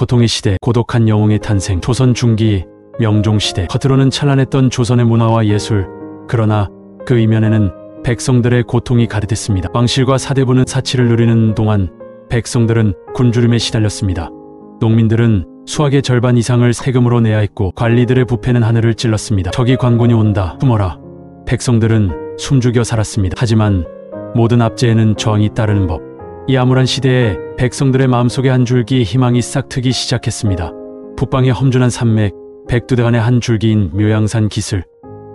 고통의 시대, 고독한 영웅의 탄생, 조선 중기, 명종시대. 겉으로는 찬란했던 조선의 문화와 예술, 그러나 그 이면에는 백성들의 고통이 가득했습니다. 왕실과 사대부는 사치를 누리는 동안 백성들은 굶주림에 시달렸습니다. 농민들은 수확의 절반 이상을 세금으로 내야 했고 관리들의 부패는 하늘을 찔렀습니다. 적이 관군이 온다, 숨어라. 백성들은 숨죽여 살았습니다. 하지만 모든 압제에는 저항이 따르는 법. 이 암울한 시대에 백성들의 마음속에 한 줄기 희망이 싹트기 시작했습니다. 북방의 험준한 산맥, 백두대간의 한 줄기인 묘양산 기슭.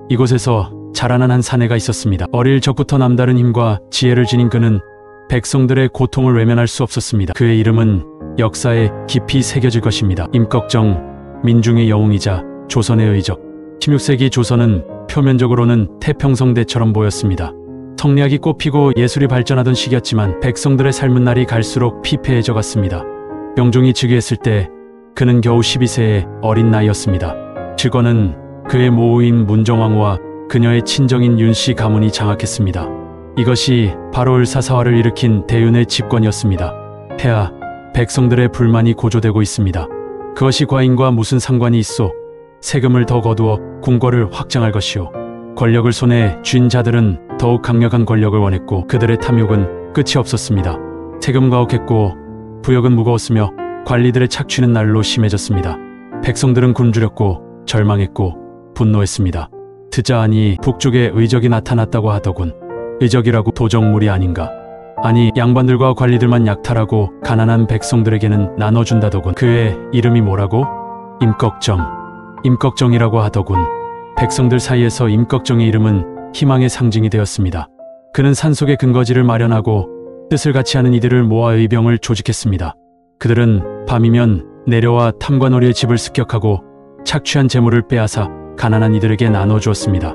이곳에서 자라난 한 사내가 있었습니다. 어릴 적부터 남다른 힘과 지혜를 지닌 그는 백성들의 고통을 외면할 수 없었습니다. 그의 이름은 역사에 깊이 새겨질 것입니다. 임꺽정, 민중의 영웅이자 조선의 의적. 16세기 조선은 표면적으로는 태평성대처럼 보였습니다. 성리학이 꽃피고 예술이 발전하던 시기였지만 백성들의 삶은 날이 갈수록 피폐해져 갔습니다. 명종이 즉위했을 때 그는 겨우 12세의 어린 나이였습니다. 실권은 그의 모우인 문정왕후와 그녀의 친정인 윤씨 가문이 장악했습니다. 이것이 바로 을사사화를 일으킨 대윤의 집권이었습니다. 폐하, 백성들의 불만이 고조되고 있습니다. 그것이 과인과 무슨 상관이 있소? 세금을 더 거두어 궁궐을 확장할 것이오. 권력을 손에 쥔 자들은 더욱 강력한 권력을 원했고 그들의 탐욕은 끝이 없었습니다. 세금은 가혹했고 부역은 무거웠으며 관리들의 착취는 날로 심해졌습니다. 백성들은 굶주렸고 절망했고 분노했습니다. 듣자 하니 북쪽에 의적이 나타났다고 하더군. 의적이라고 도적물이 아닌가? 아니, 양반들과 관리들만 약탈하고 가난한 백성들에게는 나눠준다더군. 그의 이름이 뭐라고? 임꺽정. 임꺽정이라고 하더군. 백성들 사이에서 임꺽정의 이름은 희망의 상징이 되었습니다. 그는 산속에 근거지를 마련하고 뜻을 같이 하는 이들을 모아 의병을 조직했습니다. 그들은 밤이면 내려와 탐관오리의 집을 습격하고 착취한 재물을 빼앗아 가난한 이들에게 나눠주었습니다.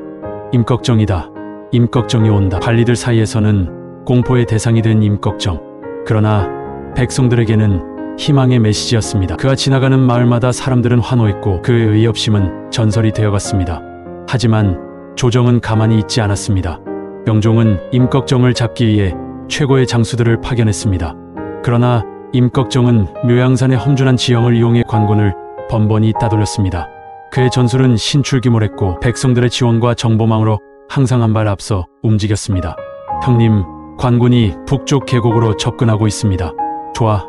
임꺽정이다. 임꺽정이 온다. 관리들 사이에서는 공포의 대상이 된 임꺽정. 그러나 백성들에게는 희망의 메시지였습니다. 그가 지나가는 마을마다 사람들은 환호했고 그의 의협심은 전설이 되어갔습니다. 하지만 조정은 가만히 있지 않았습니다. 명종은 임꺽정을 잡기 위해 최고의 장수들을 파견했습니다. 그러나 임꺽정은 묘양산의 험준한 지형을 이용해 관군을 번번이 따돌렸습니다. 그의 전술은 신출귀몰했고 백성들의 지원과 정보망으로 항상 한 발 앞서 움직였습니다. 형님, 관군이 북쪽 계곡으로 접근하고 있습니다. 좋아,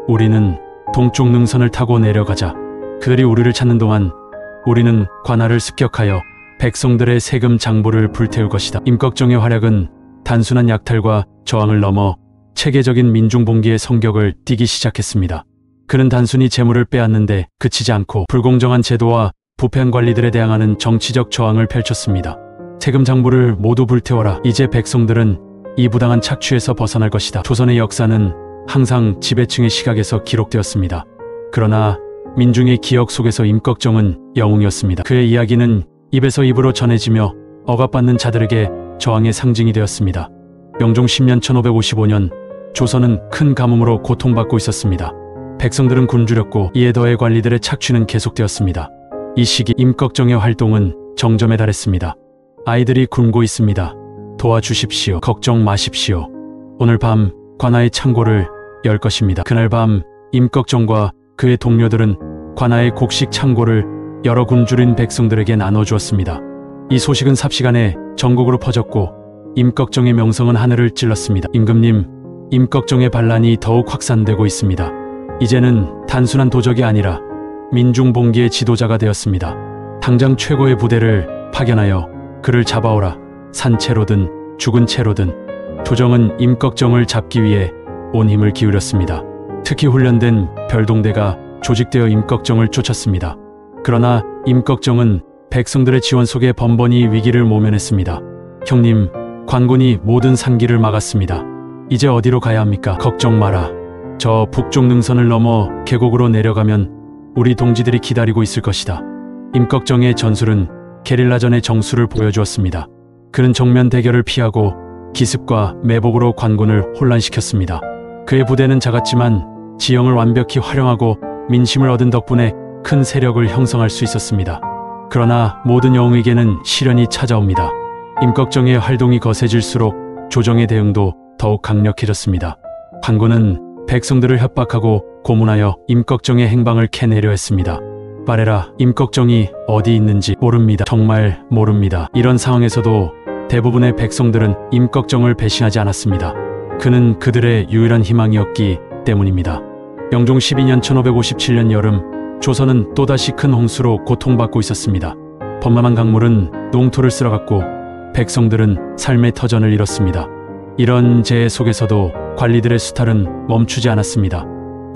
우리는 동쪽 능선을 타고 내려가자. 그들이 우리를 찾는 동안 우리는 관할을 습격하여 백성들의 세금 장부를 불태울 것이다. 임꺽정의 활약은 단순한 약탈과 저항을 넘어 체계적인 민중봉기의 성격을 띠기 시작했습니다. 그는 단순히 재물을 빼앗는데 그치지 않고 불공정한 제도와 부패한 관리들에 대항하는 정치적 저항을 펼쳤습니다. 세금 장부를 모두 불태워라. 이제 백성들은 이 부당한 착취에서 벗어날 것이다. 조선의 역사는 항상 지배층의 시각에서 기록되었습니다. 그러나 민중의 기억 속에서 임꺽정은 영웅이었습니다. 그의 이야기는 입에서 입으로 전해지며 억압받는 자들에게 저항의 상징이 되었습니다. 명종 10년 1555년 조선은 큰 가뭄으로 고통받고 있었습니다. 백성들은 굶주렸고 이에 더해 관리들의 착취는 계속되었습니다. 이 시기 임꺽정의 활동은 정점에 달했습니다. 아이들이 굶고 있습니다. 도와주십시오. 걱정 마십시오. 오늘 밤 관아의 창고를 열 것입니다. 그날 밤 임꺽정과 그의 동료들은 관아의 곡식 창고를 여러 굶주린 백성들에게 나눠주었습니다. 이 소식은 삽시간에 전국으로 퍼졌고 임꺽정의 명성은 하늘을 찔렀습니다. 임금님, 임꺽정의 반란이 더욱 확산되고 있습니다. 이제는 단순한 도적이 아니라 민중봉기의 지도자가 되었습니다. 당장 최고의 부대를 파견하여 그를 잡아오라. 산 채로든 죽은 채로든. 조정은 임꺽정을 잡기 위해 온 힘을 기울였습니다. 특히 훈련된 별동대가 조직되어 임꺽정을 쫓았습니다. 그러나 임꺽정은 백성들의 지원 속에 번번이 위기를 모면했습니다. 형님, 관군이 모든 산길을 막았습니다. 이제 어디로 가야 합니까? 걱정 마라. 저 북쪽 능선을 넘어 계곡으로 내려가면 우리 동지들이 기다리고 있을 것이다. 임꺽정의 전술은 게릴라전의 정수를 보여주었습니다. 그는 정면 대결을 피하고 기습과 매복으로 관군을 혼란시켰습니다. 그의 부대는 작았지만 지형을 완벽히 활용하고 민심을 얻은 덕분에 큰 세력을 형성할 수 있었습니다. 그러나 모든 영웅에게는 시련이 찾아옵니다. 임꺽정의 활동이 거세질수록 조정의 대응도 더욱 강력해졌습니다. 관군은 백성들을 협박하고 고문하여 임꺽정의 행방을 캐내려 했습니다. 말해라, 임꺽정이 어디 있는지. 모릅니다. 정말 모릅니다. 이런 상황에서도 대부분의 백성들은 임꺽정을 배신하지 않았습니다. 그는 그들의 유일한 희망이었기 때문입니다. 영종 12년 1557년 여름, 조선은 또다시 큰 홍수로 고통받고 있었습니다. 범람한 강물은 농토를 쓸어갔고 백성들은 삶의 터전을 잃었습니다. 이런 재해 속에서도 관리들의 수탈은 멈추지 않았습니다.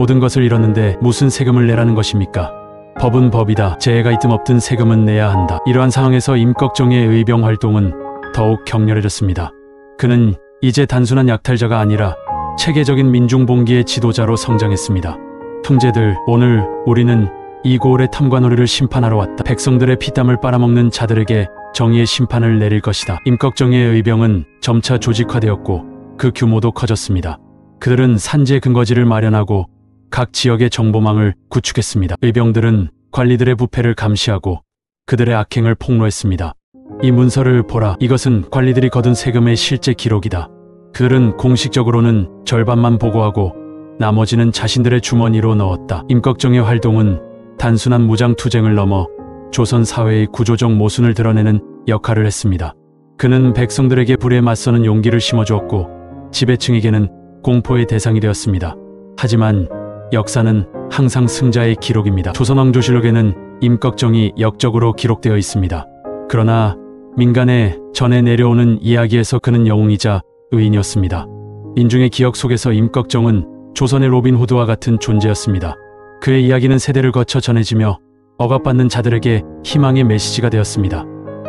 모든 것을 잃었는데 무슨 세금을 내라는 것입니까? 법은 법이다. 재해가 있든 없든 세금은 내야 한다. 이러한 상황에서 임꺽정의 의병 활동은 더욱 격렬해졌습니다. 그는 이제 단순한 약탈자가 아니라 체계적인 민중봉기의 지도자로 성장했습니다. 형제들, 오늘 우리는 이 고을의 탐관오리를 심판하러 왔다. 백성들의 피땀을 빨아먹는 자들에게 정의의 심판을 내릴 것이다. 임꺽정의 의병은 점차 조직화되었고 그 규모도 커졌습니다. 그들은 산지의 근거지를 마련하고 각 지역의 정보망을 구축했습니다. 의병들은 관리들의 부패를 감시하고 그들의 악행을 폭로했습니다. 이 문서를 보라. 이것은 관리들이 거둔 세금의 실제 기록이다. 그들은 공식적으로는 절반만 보고하고 나머지는 자신들의 주머니로 넣었다. 임꺽정의 활동은 단순한 무장투쟁을 넘어 조선 사회의 구조적 모순을 드러내는 역할을 했습니다. 그는 백성들에게 불에 맞서는 용기를 심어주었고 지배층에게는 공포의 대상이 되었습니다. 하지만 역사는 항상 승자의 기록입니다. 조선왕조실록에는 임꺽정이 역적으로 기록되어 있습니다. 그러나 민간의 전해 내려오는 이야기에서 그는 영웅이자 의인이었습니다. 민중의 기억 속에서 임꺽정은 조선의 로빈 후드와 같은 존재였습니다. 그의 이야기는 세대를 거쳐 전해지며 억압받는 자들에게 희망의 메시지가 되었습니다.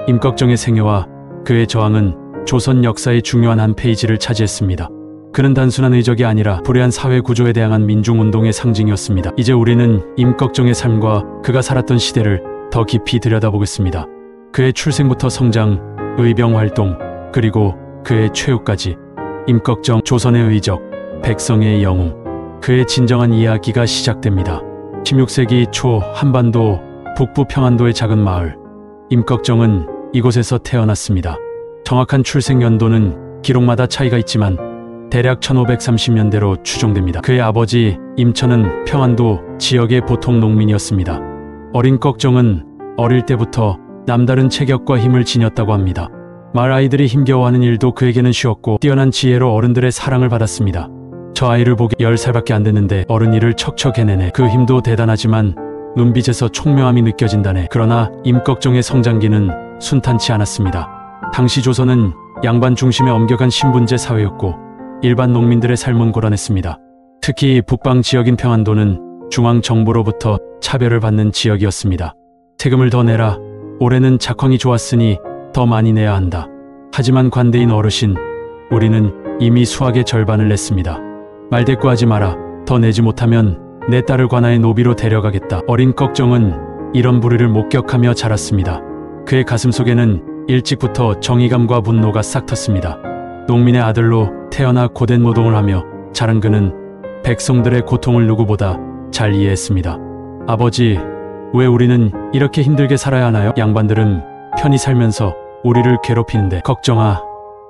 임꺽정의 생애와 그의 저항은 조선 역사의 중요한 한 페이지를 차지했습니다. 그는 단순한 의적이 아니라 불의한 사회 구조에 대항한 민중운동의 상징이었습니다. 이제 우리는 임꺽정의 삶과 그가 살았던 시대를 더 깊이 들여다보겠습니다. 그의 출생부터 성장, 의병 활동, 그리고 그의 최후까지. 임꺽정, 조선의 의적, 백성의 영웅. 그의 진정한 이야기가 시작됩니다. 16세기 초 한반도 북부 평안도의 작은 마을. 임꺽정은 이곳에서 태어났습니다. 정확한 출생 연도는 기록마다 차이가 있지만 대략 1530년대로 추정됩니다. 그의 아버지 임천은 평안도 지역의 보통 농민이었습니다. 어린꺽정은 어릴 때부터 남다른 체격과 힘을 지녔다고 합니다. 마을 아이들이 힘겨워하는 일도 그에게는 쉬웠고 뛰어난 지혜로 어른들의 사랑을 받았습니다. 저 아이를 보기 10살밖에 안 됐는데 어른 일을 척척 해내네. 그 힘도 대단하지만 눈빛에서 총명함이 느껴진다네. 그러나 임꺽정의 성장기는 순탄치 않았습니다. 당시 조선은 양반 중심의 엄격한 신분제 사회였고 일반 농민들의 삶은 고란했습니다. 특히 북방 지역인 평안도는 중앙정부로부터 차별을 받는 지역이었습니다. 세금을 더 내라. 올해는 작황이 좋았으니 더 많이 내야 한다. 하지만 관대인 어르신, 우리는 이미 수확의 절반을 냈습니다. 말대꾸하지 마라. 더 내지 못하면 내 딸을 관아의 노비로 데려가겠다. 어린꺽정은 이런 불의를 목격하며 자랐습니다. 그의 가슴 속에는 일찍부터 정의감과 분노가 싹 텄습니다. 농민의 아들로 태어나 고된 노동을 하며 자란 그는 백성들의 고통을 누구보다 잘 이해했습니다. 아버지, 왜 우리는 이렇게 힘들게 살아야 하나요? 양반들은 편히 살면서 우리를 괴롭히는데. 걱정아,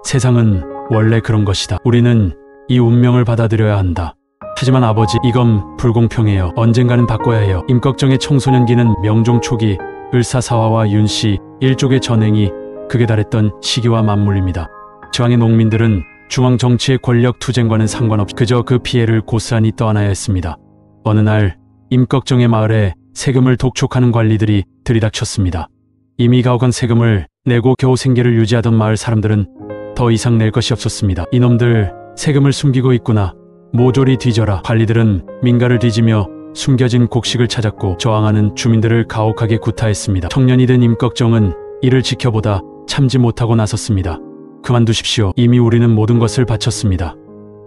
세상은 원래 그런 것이다. 우리는 이 운명을 받아들여야 한다. 하지만 아버지, 이건 불공평해요. 언젠가는 바꿔야 해요. 임꺽정의 청소년기는 명종 초기 을사사화와 윤씨 일족의 전횡이 극에 달했던 시기와 맞물립니다. 저항의 농민들은 중앙 정치의 권력 투쟁과는 상관없이 그저 그 피해를 고스란히 떠안아야 했습니다. 어느 날 임꺽정의 마을에 세금을 독촉하는 관리들이 들이닥쳤습니다. 이미 가혹한 세금을 내고 겨우 생계를 유지하던 마을 사람들은 더 이상 낼 것이 없었습니다. 이놈들 세금을 숨기고 있구나. 모조리 뒤져라. 관리들은 민가를 뒤지며 숨겨진 곡식을 찾았고 저항하는 주민들을 가혹하게 구타했습니다. 청년이 된 임꺽정은 이를 지켜보다 참지 못하고 나섰습니다. 그만두십시오. 이미 우리는 모든 것을 바쳤습니다.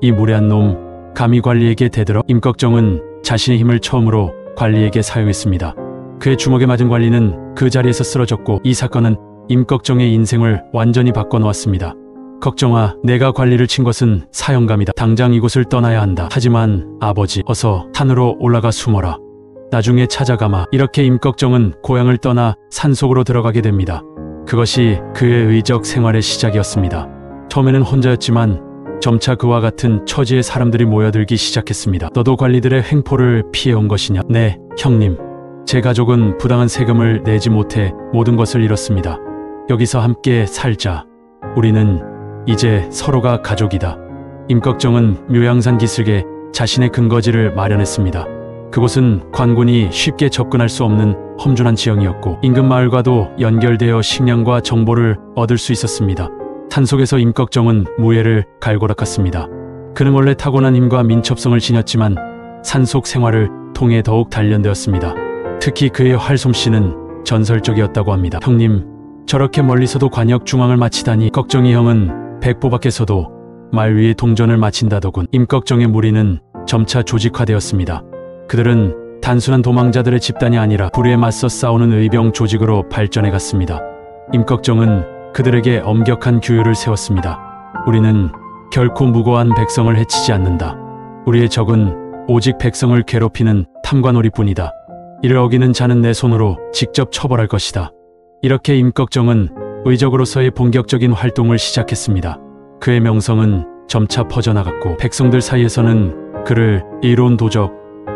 이 무례한 놈, 감히 관리에게 대들어. 임꺽정은 자신의 힘을 처음으로 관리에게 사용했습니다. 그의 주먹에 맞은 관리는 그 자리에서 쓰러졌고 이 사건은 임꺽정의 인생을 완전히 바꿔놓았습니다. 걱정아, 내가 관리를 친 것은 사형감이다. 당장 이곳을 떠나야 한다. 하지만 아버지, 어서 산으로 올라가 숨어라. 나중에 찾아가마. 이렇게 임꺽정은 고향을 떠나 산속으로 들어가게 됩니다. 그것이 그의 의적 생활의 시작이었습니다. 처음에는 혼자였지만 점차 그와 같은 처지의 사람들이 모여들기 시작했습니다. 너도 관리들의 횡포를 피해온 것이냐? 네, 형님. 제 가족은 부당한 세금을 내지 못해 모든 것을 잃었습니다. 여기서 함께 살자. 우리는 이제 서로가 가족이다. 임꺽정은 묘양산 기슭에 자신의 근거지를 마련했습니다. 그곳은 관군이 쉽게 접근할 수 없는 험준한 지형이었고 인근 마을과도 연결되어 식량과 정보를 얻을 수 있었습니다. 산속에서 임꺽정은 무예를 갈고 닦았습니다. 그는 원래 타고난 힘과 민첩성을 지녔지만 산속 생활을 통해 더욱 단련되었습니다. 특히 그의 활솜씨는 전설적이었다고 합니다. 형님, 저렇게 멀리서도 관역 중앙을 마치다니. 걱정이 형은 백보 밖에서도 말 위에 동전을 마친다더군. 임꺽정의 무리는 점차 조직화되었습니다. 그들은 단순한 도망자들의 집단이 아니라 불의에 맞서 싸우는 의병 조직으로 발전해갔습니다. 임꺽정은 그들에게 엄격한 규율을 세웠습니다. 우리는 결코 무고한 백성을 해치지 않는다. 우리의 적은 오직 백성을 괴롭히는 탐관오리뿐이다. 이를 어기는 자는 내 손으로 직접 처벌할 것이다. 이렇게 임꺽정은 의적으로서의 본격적인 활동을 시작했습니다. 그의 명성은 점차 퍼져나갔고 백성들 사이에서는 그를 이로운 도적,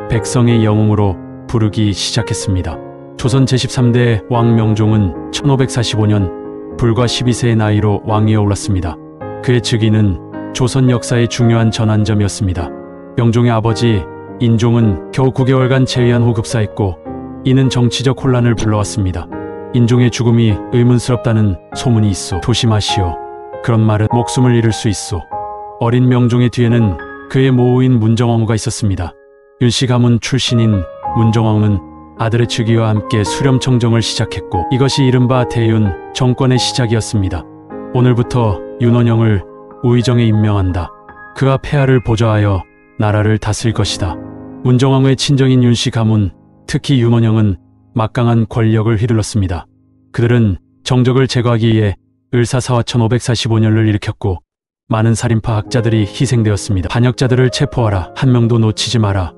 백성의 영웅으로 부르기 시작했습니다. 조선 제13대 왕 명종은 1545년 불과 12세의 나이로 왕위에 올랐습니다. 그의 즉위는 조선 역사의 중요한 전환점이었습니다. 명종의 아버지 인종은 겨우 9개월간 재위한 후 급사했고 이는 정치적 혼란을 불러왔습니다. 인종의 죽음이 의문스럽다는 소문이 있어. 조심하시오. 그런 말은 목숨을 잃을 수 있어. 어린 명종의 뒤에는 그의 모우인 문정왕후가 있었습니다. 윤씨 가문 출신인 문정왕후는 아들의 즉위와 함께 수렴청정을 시작했고 이것이 이른바 대윤 정권의 시작이었습니다. 오늘부터 윤원영을 우의정에 임명한다. 그가 폐하를 보좌하여 나라를 다스릴 것이다. 문정왕후의 친정인 윤씨 가문, 특히 윤원영은 막강한 권력을 휘둘렀습니다. 그들은 정적을 제거하기 위해 을사사화 1545년을 일으켰고 많은 살인파 학자들이 희생되었습니다. 반역자들을 체포하라. 한 명도 놓치지 마라.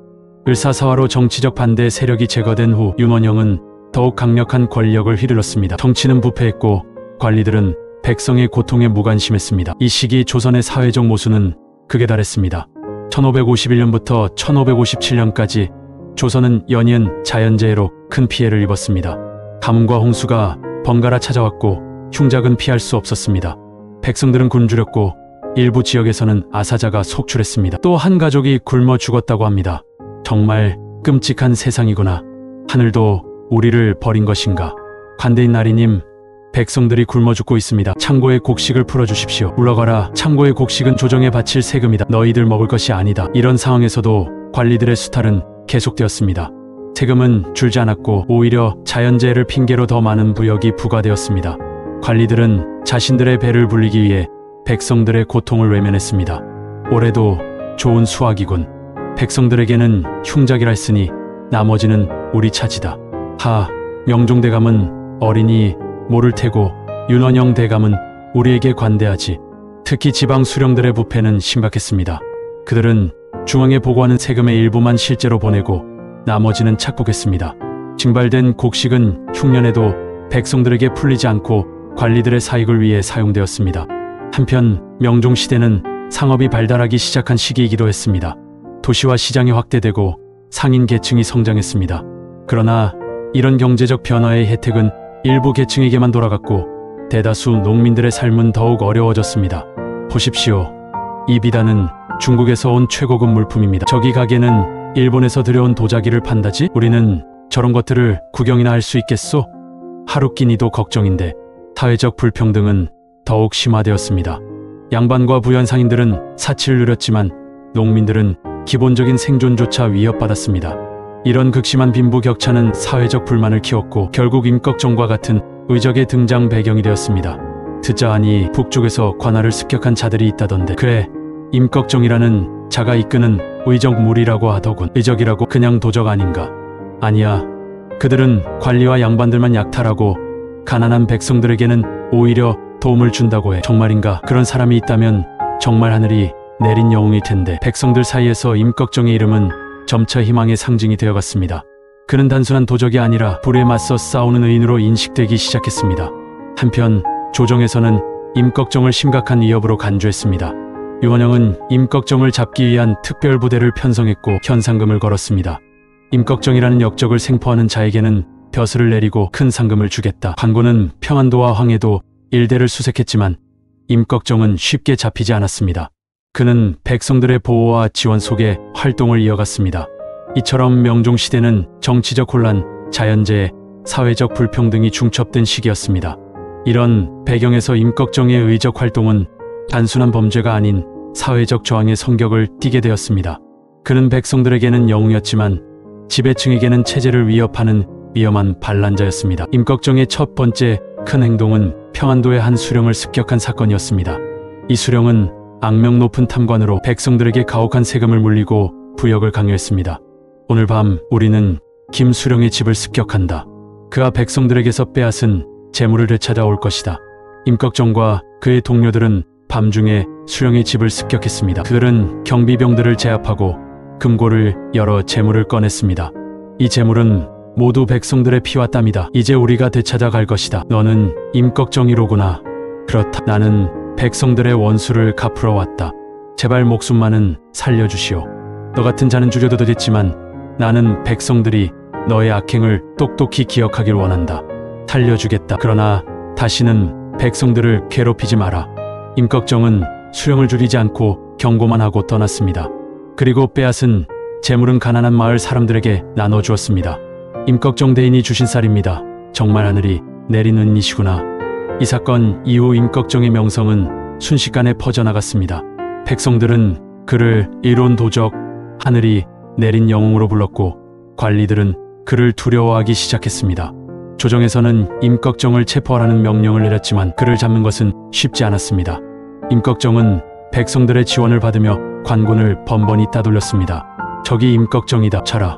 을사사화로 정치적 반대 세력이 제거된 후 윤원영은 더욱 강력한 권력을 휘둘렀습니다. 정치는 부패했고 관리들은 백성의 고통에 무관심했습니다. 이 시기 조선의 사회적 모순은 극에 달했습니다. 1551년부터 1557년까지 조선은 연이은 자연재해로 큰 피해를 입었습니다. 가뭄과 홍수가 번갈아 찾아왔고 흉작은 피할 수 없었습니다. 백성들은 굶주렸고 일부 지역에서는 아사자가 속출했습니다. 또 한 가족이 굶어 죽었다고 합니다. 정말 끔찍한 세상이구나. 하늘도 우리를 버린 것인가. 관대인 나리님, 백성들이 굶어 죽고 있습니다. 창고의 곡식을 풀어주십시오. 물러가라. 창고의 곡식은 조정에 바칠 세금이다. 너희들 먹을 것이 아니다. 이런 상황에서도 관리들의 수탈은 계속되었습니다. 세금은 줄지 않았고 오히려 자연재해를 핑계로 더 많은 부역이 부과되었습니다. 관리들은 자신들의 배를 불리기 위해 백성들의 고통을 외면했습니다. 올해도 좋은 수확이군. 백성들에게는 흉작이라 했으니 나머지는 우리 차지다. 하, 명종 대감은 어린이 모를 테고 윤원영 대감은 우리에게 관대하지. 특히 지방 수령들의 부패는 심각했습니다. 그들은 중앙에 보고하는 세금의 일부만 실제로 보내고 나머지는 착복했습니다. 징발된 곡식은 흉년에도 백성들에게 풀리지 않고 관리들의 사익을 위해 사용되었습니다. 한편 명종시대는 상업이 발달하기 시작한 시기이기도 했습니다. 도시와 시장이 확대되고 상인 계층이 성장했습니다. 그러나 이런 경제적 변화의 혜택은 일부 계층에게만 돌아갔고 대다수 농민들의 삶은 더욱 어려워졌습니다. 보십시오. 이 비단은 중국에서 온 최고급 물품입니다. 저기 가게는 일본에서 들여온 도자기를 판다지? 우리는 저런 것들을 구경이나 할 수 있겠소? 하루 끼니도 걱정인데. 사회적 불평등은 더욱 심화되었습니다. 양반과 부연상인들은 사치를 누렸지만 농민들은 기본적인 생존조차 위협받았습니다. 이런 극심한 빈부격차는 사회적 불만을 키웠고 결국 임꺽정과 같은 의적의 등장 배경이 되었습니다. 듣자 하니 북쪽에서 관할을 습격한 자들이 있다던데. 그래, 임꺽정이라는 자가 이끄는 의적 무리라고 하더군. 의적이라고 그냥 도적 아닌가? 아니야. 그들은 관리와 양반들만 약탈하고 가난한 백성들에게는 오히려 도움을 준다고 해. 정말인가? 그런 사람이 있다면 정말 하늘이 내린 영웅일 텐데. 백성들 사이에서 임꺽정의 이름은 점차 희망의 상징이 되어갔습니다. 그는 단순한 도적이 아니라 불에 맞서 싸우는 의인으로 인식되기 시작했습니다. 한편 조정에서는 임꺽정을 심각한 위협으로 간주했습니다. 유원영은 임꺽정을 잡기 위한 특별 부대를 편성했고 현상금을 걸었습니다. 임꺽정이라는 역적을 생포하는 자에게는 벼슬을 내리고 큰 상금을 주겠다. 관군은 평안도와 황해도 일대를 수색했지만 임꺽정은 쉽게 잡히지 않았습니다. 그는 백성들의 보호와 지원 속에 활동을 이어갔습니다. 이처럼 명종시대는 정치적 혼란, 자연재해, 사회적 불평등이 중첩된 시기였습니다. 이런 배경에서 임꺽정의 의적 활동은 단순한 범죄가 아닌 사회적 저항의 성격을 띠게 되었습니다. 그는 백성들에게는 영웅이었지만 지배층에게는 체제를 위협하는 위험한 반란자였습니다. 임꺽정의 첫 번째 큰 행동은 평안도의 한 수령을 습격한 사건이었습니다. 이 수령은 악명 높은 탐관으로 백성들에게 가혹한 세금을 물리고 부역을 강요했습니다. 오늘 밤 우리는 김 수령의 집을 습격한다. 그가 백성들에게서 빼앗은 재물을 되찾아올 것이다. 임꺽정과 그의 동료들은 밤중에 수령의 집을 습격했습니다. 그들은 경비병들을 제압하고 금고를 열어 재물을 꺼냈습니다. 이 재물은 모두 백성들의 피와 땀이다. 이제 우리가 되찾아 갈 것이다. 너는 임꺽정이로구나. 그렇다. 나는 백성들의 원수를 갚으러 왔다. 제발 목숨만은 살려주시오. 너 같은 자는 죽여도 되겠지만 나는 백성들이 너의 악행을 똑똑히 기억하길 원한다. 살려주겠다. 그러나 다시는 백성들을 괴롭히지 마라. 임꺽정은 수령을 줄이지 않고 경고만 하고 떠났습니다. 그리고 빼앗은 재물은 가난한 마을 사람들에게 나눠주었습니다. 임꺽정 대인이 주신 쌀입니다. 정말 하늘이 내린 은이시구나. 이 사건 이후 임꺽정의 명성은 순식간에 퍼져나갔습니다. 백성들은 그를 이론 도적, 하늘이 내린 영웅으로 불렀고 관리들은 그를 두려워하기 시작했습니다. 조정에서는 임꺽정을 체포하라는 명령을 내렸지만 그를 잡는 것은 쉽지 않았습니다. 임꺽정은 백성들의 지원을 받으며 관군을 번번이 따돌렸습니다. 저기 임꺽정이다. 차라.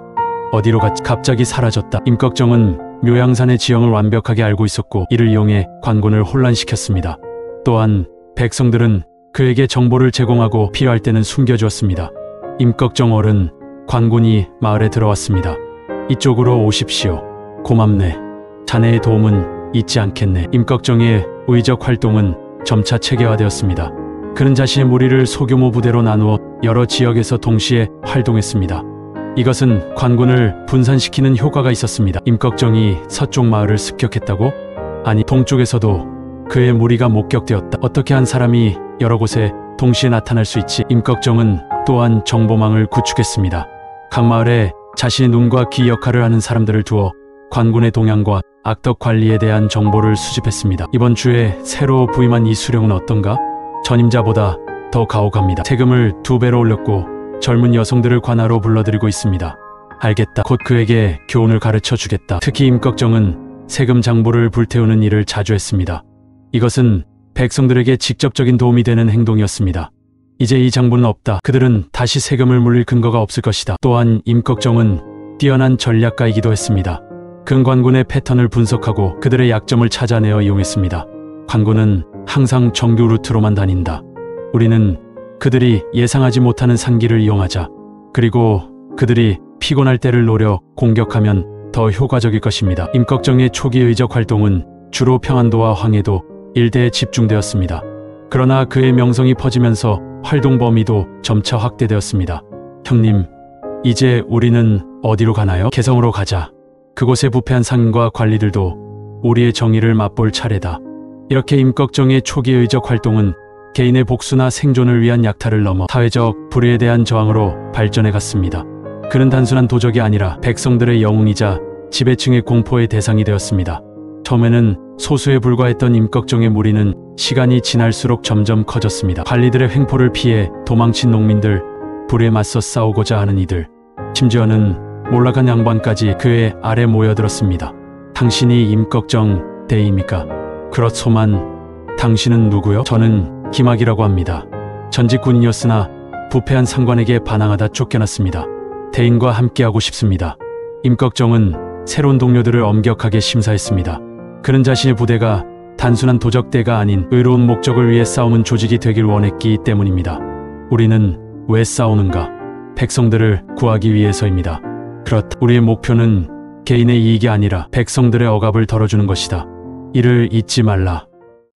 어디로 갔지? 갑자기 사라졌다. 임꺽정은 묘양산의 지형을 완벽하게 알고 있었고 이를 이용해 관군을 혼란시켰습니다. 또한 백성들은 그에게 정보를 제공하고 필요할 때는 숨겨주었습니다. 임꺽정 어른, 관군이 마을에 들어왔습니다. 이쪽으로 오십시오. 고맙네. 자네의 도움은 잊지 않겠네. 임꺽정의 의적 활동은 점차 체계화되었습니다. 그는 자신의 무리를 소규모 부대로 나누어 여러 지역에서 동시에 활동했습니다. 이것은 관군을 분산시키는 효과가 있었습니다. 임꺽정이 서쪽 마을을 습격했다고? 아니, 동쪽에서도 그의 무리가 목격되었다. 어떻게 한 사람이 여러 곳에 동시에 나타날 수 있지? 임꺽정은 또한 정보망을 구축했습니다. 각 마을에 자신의 눈과 귀 역할을 하는 사람들을 두어 관군의 동향과 악덕 관리에 대한 정보를 수집했습니다. 이번 주에 새로 부임한 이 수령은 어떤가? 전임자보다 더 가혹합니다. 세금을 2배로 올렸고 젊은 여성들을 관하로 불러들이고 있습니다. 알겠다. 곧 그에게 교훈을 가르쳐 주겠다. 특히 임꺽정은 세금 장부를 불태우는 일을 자주 했습니다. 이것은 백성들에게 직접적인 도움이 되는 행동이었습니다. 이제 이 장부는 없다. 그들은 다시 세금을 물릴 근거가 없을 것이다. 또한 임꺽정은 뛰어난 전략가이기도 했습니다. 그는 관군의 패턴을 분석하고 그들의 약점을 찾아내어 이용했습니다. 관군은 항상 정규 루트로만 다닌다. 우리는 그들이 예상하지 못하는 산길을 이용하자. 그리고 그들이 피곤할 때를 노려 공격하면 더 효과적일 것입니다. 임꺽정의 초기 의적 활동은 주로 평안도와 황해도 일대에 집중되었습니다. 그러나 그의 명성이 퍼지면서 활동 범위도 점차 확대되었습니다. 형님, 이제 우리는 어디로 가나요? 개성으로 가자. 그곳의 부패한 상인과 관리들도 우리의 정의를 맛볼 차례다. 이렇게 임꺽정의 초기 의적 활동은 개인의 복수나 생존을 위한 약탈을 넘어 사회적 불의에 대한 저항으로 발전해 갔습니다. 그는 단순한 도적이 아니라 백성들의 영웅이자 지배층의 공포의 대상이 되었습니다. 처음에는 소수에 불과했던 임꺽정의 무리는 시간이 지날수록 점점 커졌습니다. 관리들의 횡포를 피해 도망친 농민들, 불에 맞서 싸우고자 하는 이들, 심지어는 몰락한 양반까지 그의 아래 모여들었습니다. 당신이 임꺽정 대입니까? 그렇소만 당신은 누구요? 저는 김학이라고 합니다. 전직 군인이었으나 부패한 상관에게 반항하다 쫓겨났습니다. 대인과 함께하고 싶습니다. 임꺽정은 새로운 동료들을 엄격하게 심사했습니다. 그는 자신의 부대가 단순한 도적대가 아닌 의로운 목적을 위해 싸우는 조직이 되길 원했기 때문입니다. 우리는 왜 싸우는가? 백성들을 구하기 위해서입니다. 그렇다. 우리의 목표는 개인의 이익이 아니라 백성들의 억압을 덜어주는 것이다. 이를 잊지 말라.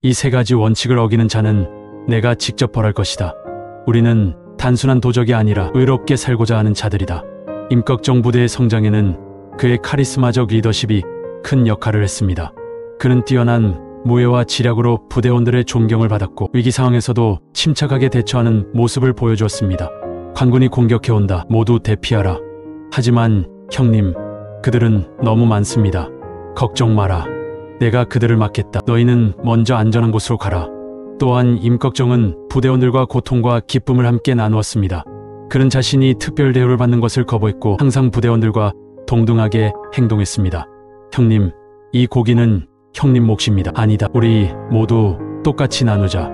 이 3가지 원칙을 어기는 자는 내가 직접 벌할 것이다. 우리는 단순한 도적이 아니라 의롭게 살고자 하는 자들이다. 임꺽정 부대의 성장에는 그의 카리스마적 리더십이 큰 역할을 했습니다. 그는 뛰어난 무예와 지략으로 부대원들의 존경을 받았고 위기 상황에서도 침착하게 대처하는 모습을 보여주었습니다. 관군이 공격해온다. 모두 대피하라. 하지만 형님, 그들은 너무 많습니다. 걱정 마라. 내가 그들을 막겠다. 너희는 먼저 안전한 곳으로 가라. 또한 임꺽정은 부대원들과 고통과 기쁨을 함께 나누었습니다. 그는 자신이 특별 대우를 받는 것을 거부했고 항상 부대원들과 동등하게 행동했습니다. 형님, 이 고기는 형님 몫입니다. 아니다. 우리 모두 똑같이 나누자.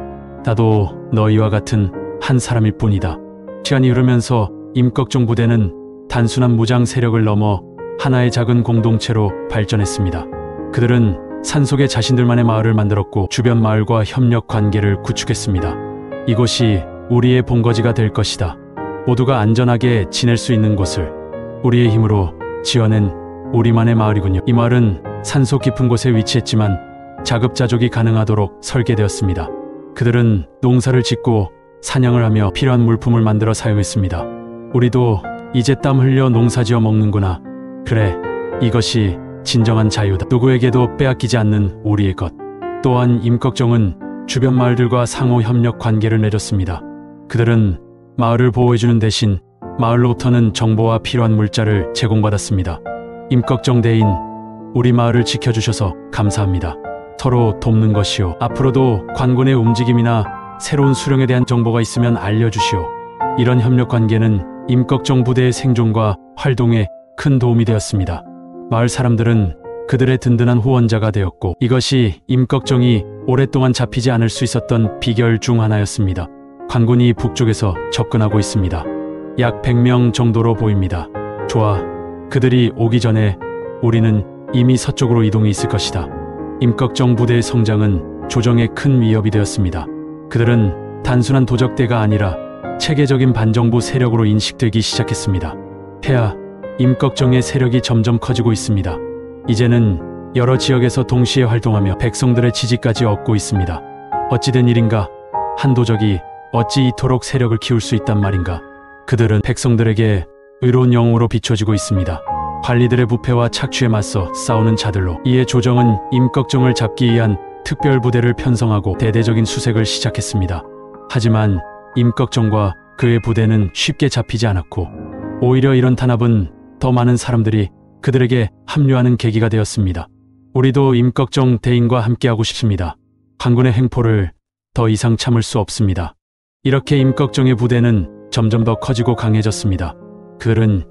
나도 너희와 같은 한 사람일 뿐이다. 시간이 흐르면서 임꺽정 부대는 단순한 무장 세력을 넘어 하나의 작은 공동체로 발전했습니다. 그들은 산속에 자신들만의 마을을 만들었고 주변 마을과 협력 관계를 구축했습니다. 이곳이 우리의 본거지가 될 것이다. 모두가 안전하게 지낼 수 있는 곳을 우리의 힘으로 지어낸 우리만의 마을이군요. 이 마을은 산속 깊은 곳에 위치했지만 자급자족이 가능하도록 설계되었습니다. 그들은 농사를 짓고 사냥을 하며 필요한 물품을 만들어 사용했습니다. 우리도 이제 땀 흘려 농사지어 먹는구나. 그래, 이것이 진정한 자유다. 누구에게도 빼앗기지 않는 우리의 것. 또한 임꺽정은 주변 마을들과 상호 협력 관계를 맺었습니다. 그들은 마을을 보호해주는 대신 마을로부터는 정보와 필요한 물자를 제공받았습니다. 임꺽정 대인, 우리 마을을 지켜주셔서 감사합니다. 서로 돕는 것이요. 앞으로도 관군의 움직임이나 새로운 수령에 대한 정보가 있으면 알려주시오. 이런 협력 관계는 임꺽정 부대의 생존과 활동에 큰 도움이 되었습니다. 마을 사람들은 그들의 든든한 후원자가 되었고 이것이 임꺽정이 오랫동안 잡히지 않을 수 있었던 비결 중 하나였습니다. 관군이 북쪽에서 접근하고 있습니다. 약 100명 정도로 보입니다. 좋아. 그들이 오기 전에 우리는 이미 서쪽으로 이동해 있을 것이다. 임꺽정 부대의 성장은 조정에 큰 위협이 되었습니다. 그들은 단순한 도적대가 아니라 체계적인 반정부 세력으로 인식되기 시작했습니다. 폐하, 임꺽정의 세력이 점점 커지고 있습니다. 이제는 여러 지역에서 동시에 활동하며 백성들의 지지까지 얻고 있습니다. 어찌된 일인가? 한 도적이 어찌 이토록 세력을 키울 수 있단 말인가? 그들은 백성들에게 의로운 영웅으로 비춰지고 있습니다. 관리들의 부패와 착취에 맞서 싸우는 자들로. 이에 조정은 임꺽정을 잡기 위한 특별 부대를 편성하고 대대적인 수색을 시작했습니다. 하지만 임꺽정과 그의 부대는 쉽게 잡히지 않았고 오히려 이런 탄압은 더 많은 사람들이 그들에게 합류하는 계기가 되었습니다. 우리도 임꺽정 대인과 함께하고 싶습니다. 관군의 횡포를 더 이상 참을 수 없습니다. 이렇게 임꺽정의 부대는 점점 더 커지고 강해졌습니다. 그들은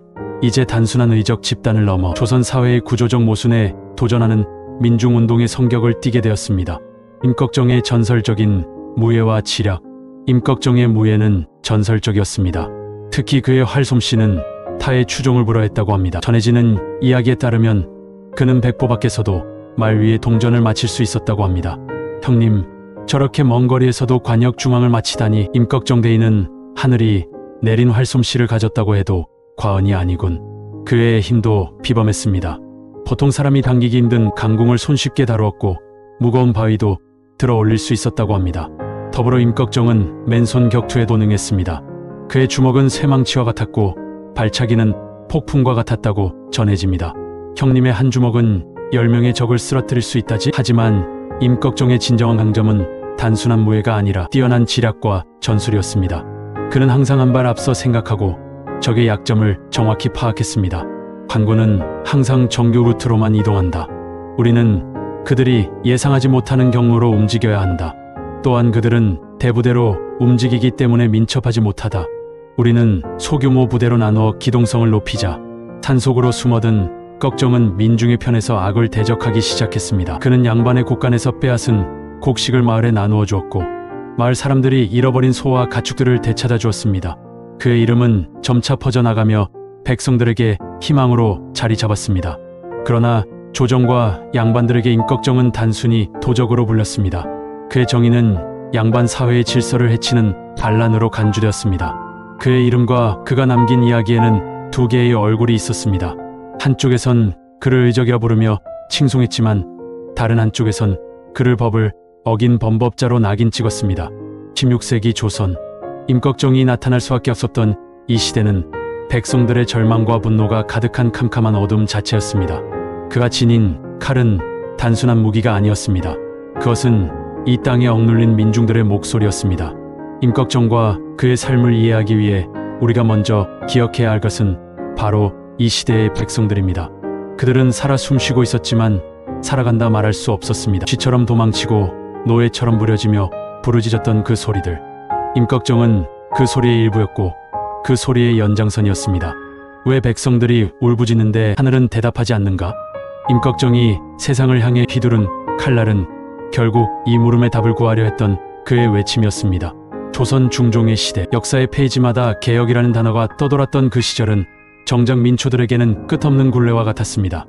이제 단순한 의적 집단을 넘어 조선 사회의 구조적 모순에 도전하는 민중운동의 성격을 띠게 되었습니다. 임꺽정의 전설적인 무예와 지략. 임꺽정의 무예는 전설적이었습니다. 특히 그의 활솜씨는 타의 추종을 불허했다고 합니다. 전해지는 이야기에 따르면 그는 백보 밖에서도 말 위에 동전을 맞힐 수 있었다고 합니다. 형님, 저렇게 먼 거리에서도 관역 중앙을 맞히다니. 임꺽정 대인은 하늘이 내린 활솜씨를 가졌다고 해도 과언이 아니군. 그의 힘도 비범했습니다. 보통 사람이 당기기 힘든 강궁을 손쉽게 다루었고 무거운 바위도 들어 올릴 수 있었다고 합니다. 더불어 임꺽정은 맨손 격투에도 능했습니다. 그의 주먹은 쇠망치와 같았고 발차기는 폭풍과 같았다고 전해집니다. 형님의 한 주먹은 10명의 적을 쓰러뜨릴 수 있다지. 하지만 임꺽정의 진정한 강점은 단순한 무예가 아니라 뛰어난 지략과 전술이었습니다. 그는 항상 한 발 앞서 생각하고 적의 약점을 정확히 파악했습니다. 관군은 항상 정규 루트로만 이동한다. 우리는 그들이 예상하지 못하는 경로로 움직여야 한다. 또한 그들은 대부대로 움직이기 때문에 민첩하지 못하다. 우리는 소규모 부대로 나누어 기동성을 높이자. 산속으로 숨어든 꺽정은 민중의 편에서 악을 대적하기 시작했습니다. 그는 양반의 곳간에서 빼앗은 곡식을 마을에 나누어 주었고 마을 사람들이 잃어버린 소와 가축들을 되찾아 주었습니다. 그의 이름은 점차 퍼져나가며 백성들에게 희망으로 자리 잡았습니다. 그러나 조정과 양반들에게 임꺽정은 단순히 도적으로 불렸습니다. 그의 정의는 양반 사회의 질서를 해치는 반란으로 간주되었습니다. 그의 이름과 그가 남긴 이야기에는 두 개의 얼굴이 있었습니다. 한쪽에선 그를 의적이라 부르며 칭송했지만 다른 한쪽에선 그를 법을 어긴 범법자로 낙인 찍었습니다. 16세기 조선, 임꺽정이 나타날 수밖에 없었던 이 시대는 백성들의 절망과 분노가 가득한 캄캄한 어둠 자체였습니다. 그가 지닌 칼은 단순한 무기가 아니었습니다. 그것은 이 땅에 억눌린 민중들의 목소리였습니다. 임꺽정과 그의 삶을 이해하기 위해 우리가 먼저 기억해야 할 것은 바로 이 시대의 백성들입니다. 그들은 살아 숨쉬고 있었지만 살아간다 말할 수 없었습니다. 쥐처럼 도망치고 노예처럼 부려지며 부르짖었던 그 소리들. 임꺽정은 그 소리의 일부였고 그 소리의 연장선이었습니다. 왜 백성들이 울부짖는데 하늘은 대답하지 않는가? 임꺽정이 세상을 향해 휘두른 칼날은 결국 이 물음의 답을 구하려 했던 그의 외침이었습니다. 조선 중종의 시대, 역사의 페이지마다 개혁이라는 단어가 떠돌았던 그 시절은 정작 민초들에게는 끝없는 굴레와 같았습니다.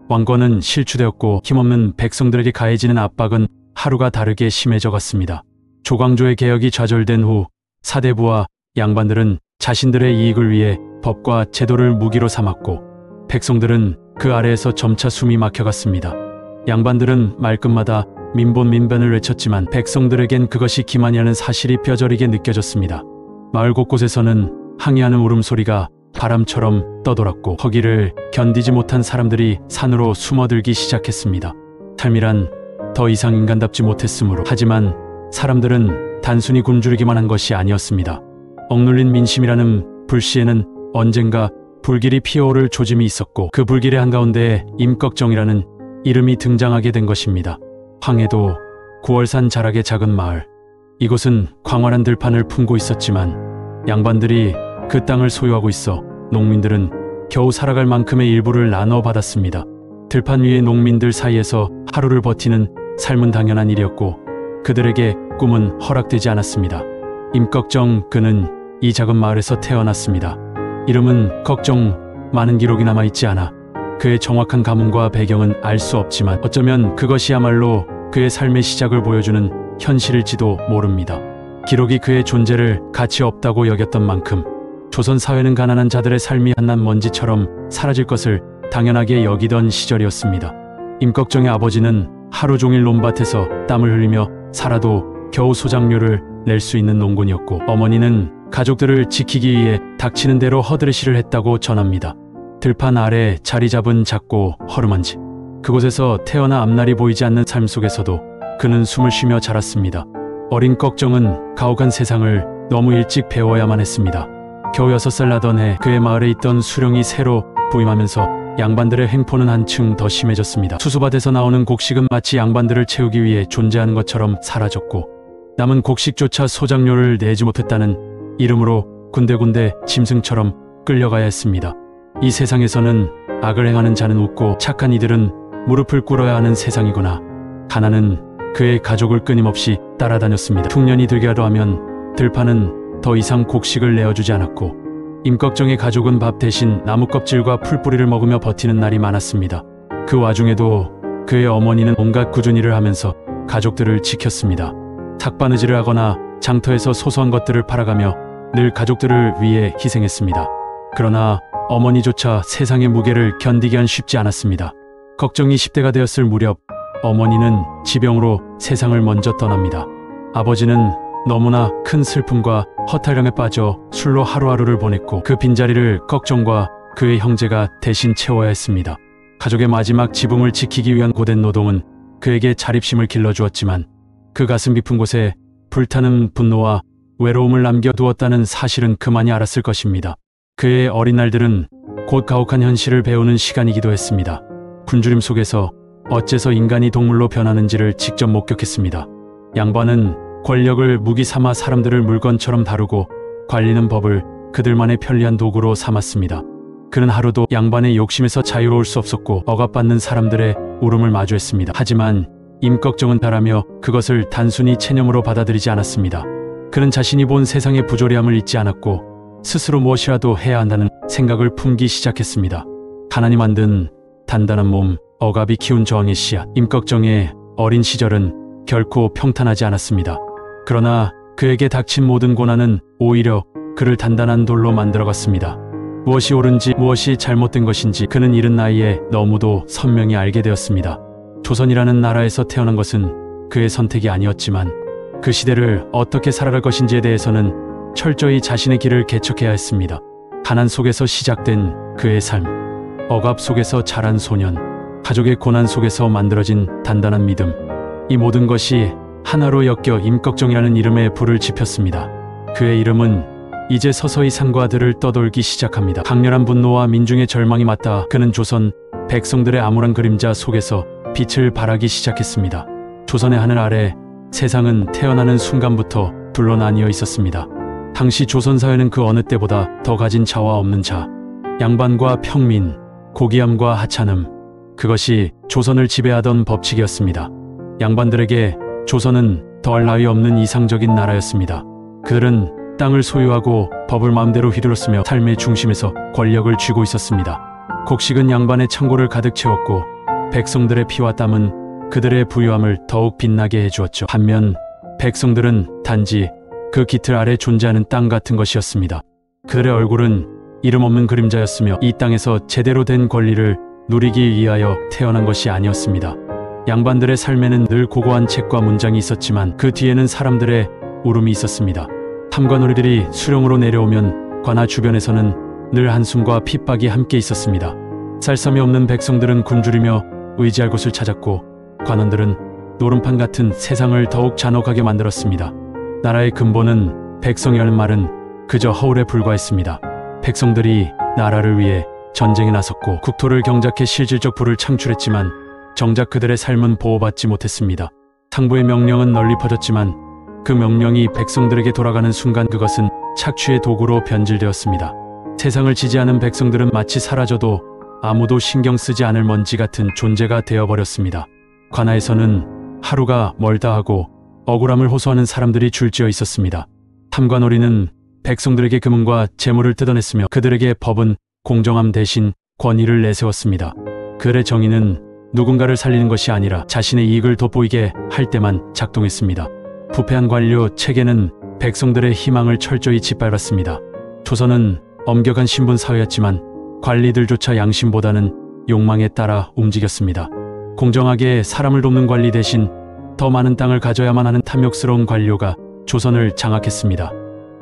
왕권은 실추되었고 힘없는 백성들에게 가해지는 압박은 하루가 다르게 심해져 갔습니다. 조광조의 개혁이 좌절된 후 사대부와 양반들은 자신들의 이익을 위해 법과 제도를 무기로 삼았고 백성들은 그 아래에서 점차 숨이 막혀갔습니다. 양반들은 말끝마다 민본민변을 외쳤지만 백성들에겐 그것이 기만이라는 사실이 뼈저리게 느껴졌습니다. 마을 곳곳에서는 항의하는 울음소리가 바람처럼 떠돌았고 거기를 견디지 못한 사람들이 산으로 숨어들기 시작했습니다. 삶이란 더 이상 인간답지 못했으므로. 하지만 사람들은 단순히 굶주리기만 한 것이 아니었습니다. 억눌린 민심이라는 불씨에는 언젠가 불길이 피어오를 조짐이 있었고 그 불길의 한가운데에 임꺽정이라는 이름이 등장하게 된 것입니다. 황해도 9월산 자락의 작은 마을. 이곳은 광활한 들판을 품고 있었지만 양반들이 그 땅을 소유하고 있어 농민들은 겨우 살아갈 만큼의 일부를 나눠 받았습니다. 들판 위의 농민들 사이에서 하루를 버티는 삶은 당연한 일이었고 그들에게 꿈은 허락되지 않았습니다. 임꺽정, 그는 이 작은 마을에서 태어났습니다. 이름은 걱정, 많은 기록이 남아있지 않아 그의 정확한 가문과 배경은 알 수 없지만 어쩌면 그것이야말로 그의 삶의 시작을 보여주는 현실일지도 모릅니다. 기록이 그의 존재를 가치 없다고 여겼던 만큼 조선 사회는 가난한 자들의 삶이 한낱 먼지처럼 사라질 것을 당연하게 여기던 시절이었습니다. 임꺽정의 아버지는 하루 종일 논밭에서 땀을 흘리며 살아도 겨우 소작료를 낼 수 있는 농군이었고 어머니는 가족들을 지키기 위해 닥치는 대로 허드레시를 했다고 전합니다. 들판 아래 자리 잡은 작고 허름한 집. 그곳에서 태어나 앞날이 보이지 않는 삶 속에서도 그는 숨을 쉬며 자랐습니다. 어린 걱정은 가혹한 세상을 너무 일찍 배워야만 했습니다. 겨우 6살 나던 해 그의 마을에 있던 수령이 새로 부임하면서 양반들의 횡포는 한층 더 심해졌습니다. 수수밭에서 나오는 곡식은 마치 양반들을 채우기 위해 존재하는 것처럼 사라졌고 남은 곡식조차 소작료를 내지 못했다는 이름으로 군데군데 짐승처럼 끌려가야 했습니다. 이 세상에서는 악을 행하는 자는 웃고 착한 이들은 무릎을 꿇어야 하는 세상이구나. 가난은 그의 가족을 끊임없이 따라다녔습니다. 흉년이 들기라도 하면 들판은 더 이상 곡식을 내어주지 않았고 임꺽정의 가족은 밥 대신 나무껍질과 풀뿌리를 먹으며 버티는 날이 많았습니다. 그 와중에도 그의 어머니는 온갖 꾸준히 일을 하면서 가족들을 지켰습니다. 삭바느질을 하거나 장터에서 소소한 것들을 팔아가며 늘 가족들을 위해 희생했습니다. 그러나 어머니조차 세상의 무게를 견디기란 쉽지 않았습니다. 걱정이 10대가 되었을 무렵 어머니는 지병으로 세상을 먼저 떠납니다. 아버지는 너무나 큰 슬픔과 허탈감에 빠져 술로 하루하루를 보냈고 그 빈자리를 걱정과 그의 형제가 대신 채워야 했습니다. 가족의 마지막 지붕을 지키기 위한 고된 노동은 그에게 자립심을 길러주었지만 그 가슴 깊은 곳에 불타는 분노와 외로움을 남겨두었다는 사실은 그만이 알았을 것입니다. 그의 어린 날들은 곧 가혹한 현실을 배우는 시간이기도 했습니다. 굶주림 속에서 어째서 인간이 동물로 변하는지를 직접 목격했습니다. 양반은 권력을 무기 삼아 사람들을 물건처럼 다루고 관리는 법을 그들만의 편리한 도구로 삼았습니다. 그는 하루도 양반의 욕심에서 자유로울 수 없었고 억압받는 사람들의 울음을 마주했습니다. 하지만 임꺽정은 달하며 그것을 단순히 체념으로 받아들이지 않았습니다. 그는 자신이 본 세상의 부조리함을 잊지 않았고 스스로 무엇이라도 해야 한다는 생각을 품기 시작했습니다. 가난이 만든 단단한 몸, 억압이 키운 저항의 씨앗. 임꺽정의 어린 시절은 결코 평탄하지 않았습니다. 그러나 그에게 닥친 모든 고난은 오히려 그를 단단한 돌로 만들어갔습니다. 무엇이 옳은지 무엇이 잘못된 것인지 그는 이른 나이에 너무도 선명히 알게 되었습니다. 조선이라는 나라에서 태어난 것은 그의 선택이 아니었지만 그 시대를 어떻게 살아갈 것인지에 대해서는 철저히 자신의 길을 개척해야 했습니다. 가난 속에서 시작된 그의 삶, 억압 속에서 자란 소년, 가족의 고난 속에서 만들어진 단단한 믿음, 이 모든 것이 하나로 엮여 임꺽정이라는 이름에 불을 지폈습니다. 그의 이름은 이제 서서히 산과 들을 떠돌기 시작합니다. 강렬한 분노와 민중의 절망이 맞닿아 그는 조선 백성들의 암울한 그림자 속에서 빛을 발하기 시작했습니다. 조선의 하늘 아래 세상은 태어나는 순간부터 둘로 나뉘어 있었습니다. 당시 조선 사회는 그 어느 때보다 더 가진 자와 없는 자, 양반과 평민, 고귀함과 하찮음, 그것이 조선을 지배하던 법칙이었습니다. 양반들에게 조선은 더할 나위 없는 이상적인 나라였습니다. 그들은 땅을 소유하고 법을 마음대로 휘두르며 삶의 중심에서 권력을 쥐고 있었습니다. 곡식은 양반의 창고를 가득 채웠고 백성들의 피와 땀은 그들의 부유함을 더욱 빛나게 해주었죠. 반면 백성들은 단지 그 깃틀 아래 존재하는 땅 같은 것이었습니다. 그들의 얼굴은 이름 없는 그림자였으며 이 땅에서 제대로 된 권리를 누리기 위하여 태어난 것이 아니었습니다. 양반들의 삶에는 늘 고고한 책과 문장이 있었지만 그 뒤에는 사람들의 울음이 있었습니다. 탐관오리들이 수령으로 내려오면 관아 주변에서는 늘 한숨과 핍박이 함께 있었습니다. 쌀섬이 없는 백성들은 굶주리며 의지할 곳을 찾았고 관원들은 노름판 같은 세상을 더욱 잔혹하게 만들었습니다. 나라의 근본은 백성이라는 말은 그저 허울에 불과했습니다. 백성들이 나라를 위해 전쟁에 나섰고 국토를 경작해 실질적 부를 창출했지만 정작 그들의 삶은 보호받지 못했습니다. 상부의 명령은 널리 퍼졌지만 그 명령이 백성들에게 돌아가는 순간 그것은 착취의 도구로 변질되었습니다. 세상을 지지하는 백성들은 마치 사라져도 아무도 신경 쓰지 않을 먼지 같은 존재가 되어버렸습니다. 관아에서는 하루가 멀다 하고 억울함을 호소하는 사람들이 줄지어 있었습니다. 탐관오리는 백성들에게 금은과 재물을 뜯어냈으며 그들에게 법은 공정함 대신 권위를 내세웠습니다. 그들의 정의는 누군가를 살리는 것이 아니라 자신의 이익을 돋보이게 할 때만 작동했습니다. 부패한 관료 체계는 백성들의 희망을 철저히 짓밟았습니다. 조선은 엄격한 신분 사회였지만 관리들조차 양심보다는 욕망에 따라 움직였습니다. 공정하게 사람을 돕는 관리 대신 더 많은 땅을 가져야만 하는 탐욕스러운 관료가 조선을 장악했습니다.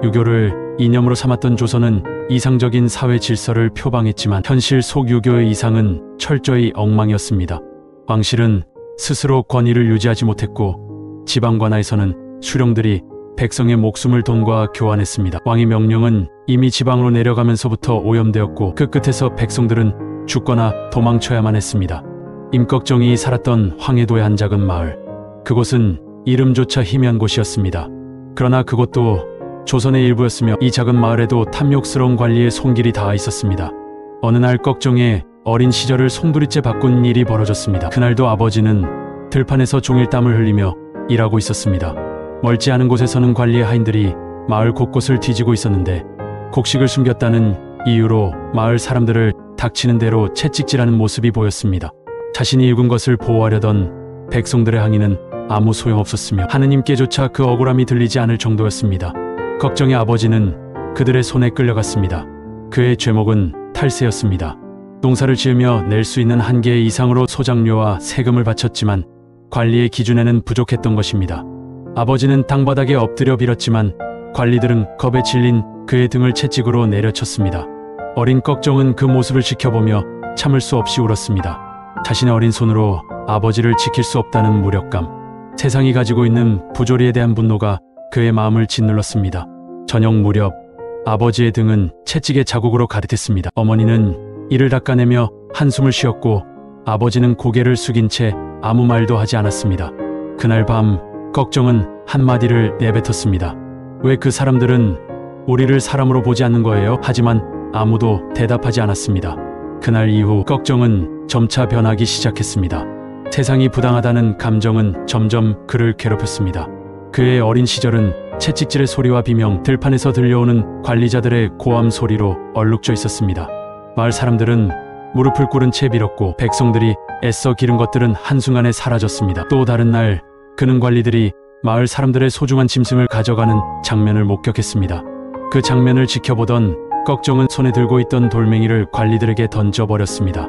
유교를 이념으로 삼았던 조선은 이상적인 사회 질서를 표방했지만 현실 속 유교의 이상은 철저히 엉망이었습니다. 왕실은 스스로 권위를 유지하지 못했고 지방관아에서는 수령들이 백성의 목숨을 돈과 교환했습니다. 왕의 명령은 이미 지방으로 내려가면서부터 오염되었고 그 끝에서 백성들은 죽거나 도망쳐야만 했습니다. 임꺽정이 살았던 황해도의 한 작은 마을, 그곳은 이름조차 희미한 곳이었습니다. 그러나 그것도 조선의 일부였으며 이 작은 마을에도 탐욕스러운 관리의 손길이 닿아 있었습니다. 어느 날 걱정에 어린 시절을 송두리째 바꾼 일이 벌어졌습니다. 그날도 아버지는 들판에서 종일 땀을 흘리며 일하고 있었습니다. 멀지 않은 곳에서는 관리의 하인들이 마을 곳곳을 뒤지고 있었는데 곡식을 숨겼다는 이유로 마을 사람들을 닥치는 대로 채찍질하는 모습이 보였습니다. 자신이 읽은 것을 보호하려던 백성들의 항의는 아무 소용없었으며 하느님께조차 그 억울함이 들리지 않을 정도였습니다. 걱정의 아버지는 그들의 손에 끌려갔습니다. 그의 죄목은 탈세였습니다. 농사를 지으며 낼 수 있는 한계 이상으로 소작료와 세금을 바쳤지만 관리의 기준에는 부족했던 것입니다. 아버지는 땅바닥에 엎드려 빌었지만 관리들은 겁에 질린 그의 등을 채찍으로 내려쳤습니다. 어린 걱정은 그 모습을 지켜보며 참을 수 없이 울었습니다. 자신의 어린 손으로 아버지를 지킬 수 없다는 무력감, 세상이 가지고 있는 부조리에 대한 분노가 그의 마음을 짓눌렀습니다. 저녁 무렵 아버지의 등은 채찍의 자국으로 가득했습니다. 어머니는 이를 닦아내며 한숨을 쉬었고 아버지는 고개를 숙인 채 아무 말도 하지 않았습니다. 그날 밤 걱정은 한마디를 내뱉었습니다. 왜 그 사람들은 우리를 사람으로 보지 않는 거예요? 하지만 아무도 대답하지 않았습니다. 그날 이후 걱정은 점차 변하기 시작했습니다. 세상이 부당하다는 감정은 점점 그를 괴롭혔습니다. 그의 어린 시절은 채찍질의 소리와 비명, 들판에서 들려오는 관리자들의 고함 소리로 얼룩져 있었습니다. 마을 사람들은 무릎을 꿇은 채 빌었고 백성들이 애써 기른 것들은 한순간에 사라졌습니다. 또 다른 날 그는 관리들이 마을 사람들의 소중한 짐승을 가져가는 장면을 목격했습니다. 그 장면을 지켜보던 걱정은 손에 들고 있던 돌멩이를 관리들에게 던져버렸습니다.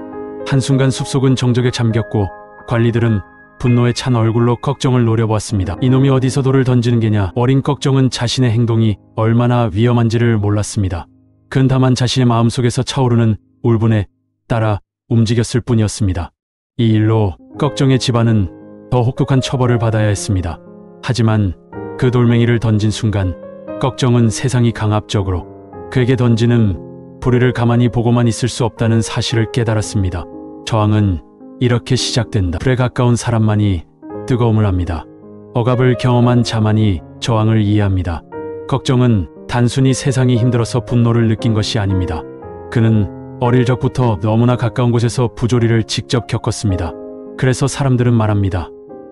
한순간 숲속은 정적에 잠겼고 관리들은 분노에 찬 얼굴로 걱정을 노려보았습니다. 이놈이 어디서 돌을 던지는 게냐. 어린 걱정은 자신의 행동이 얼마나 위험한지를 몰랐습니다. 그는 다만 자신의 마음속에서 차오르는 울분에 따라 움직였을 뿐이었습니다. 이 일로 걱정의 집안은 더 혹독한 처벌을 받아야 했습니다. 하지만 그 돌멩이를 던진 순간 걱정은 세상이 강압적으로 그에게 던지는 불의를 가만히 보고만 있을 수 없다는 사실을 깨달았습니다. 저항은 이렇게 시작된다. 불에 가까운 사람만이 뜨거움을 합니다. 억압을 경험한 자만이 저항을 이해합니다. 걱정은 단순히 세상이 힘들어서 분노를 느낀 것이 아닙니다. 그는 어릴 적부터 너무나 가까운 곳에서 부조리를 직접 겪었습니다. 그래서 사람들은 말합니다.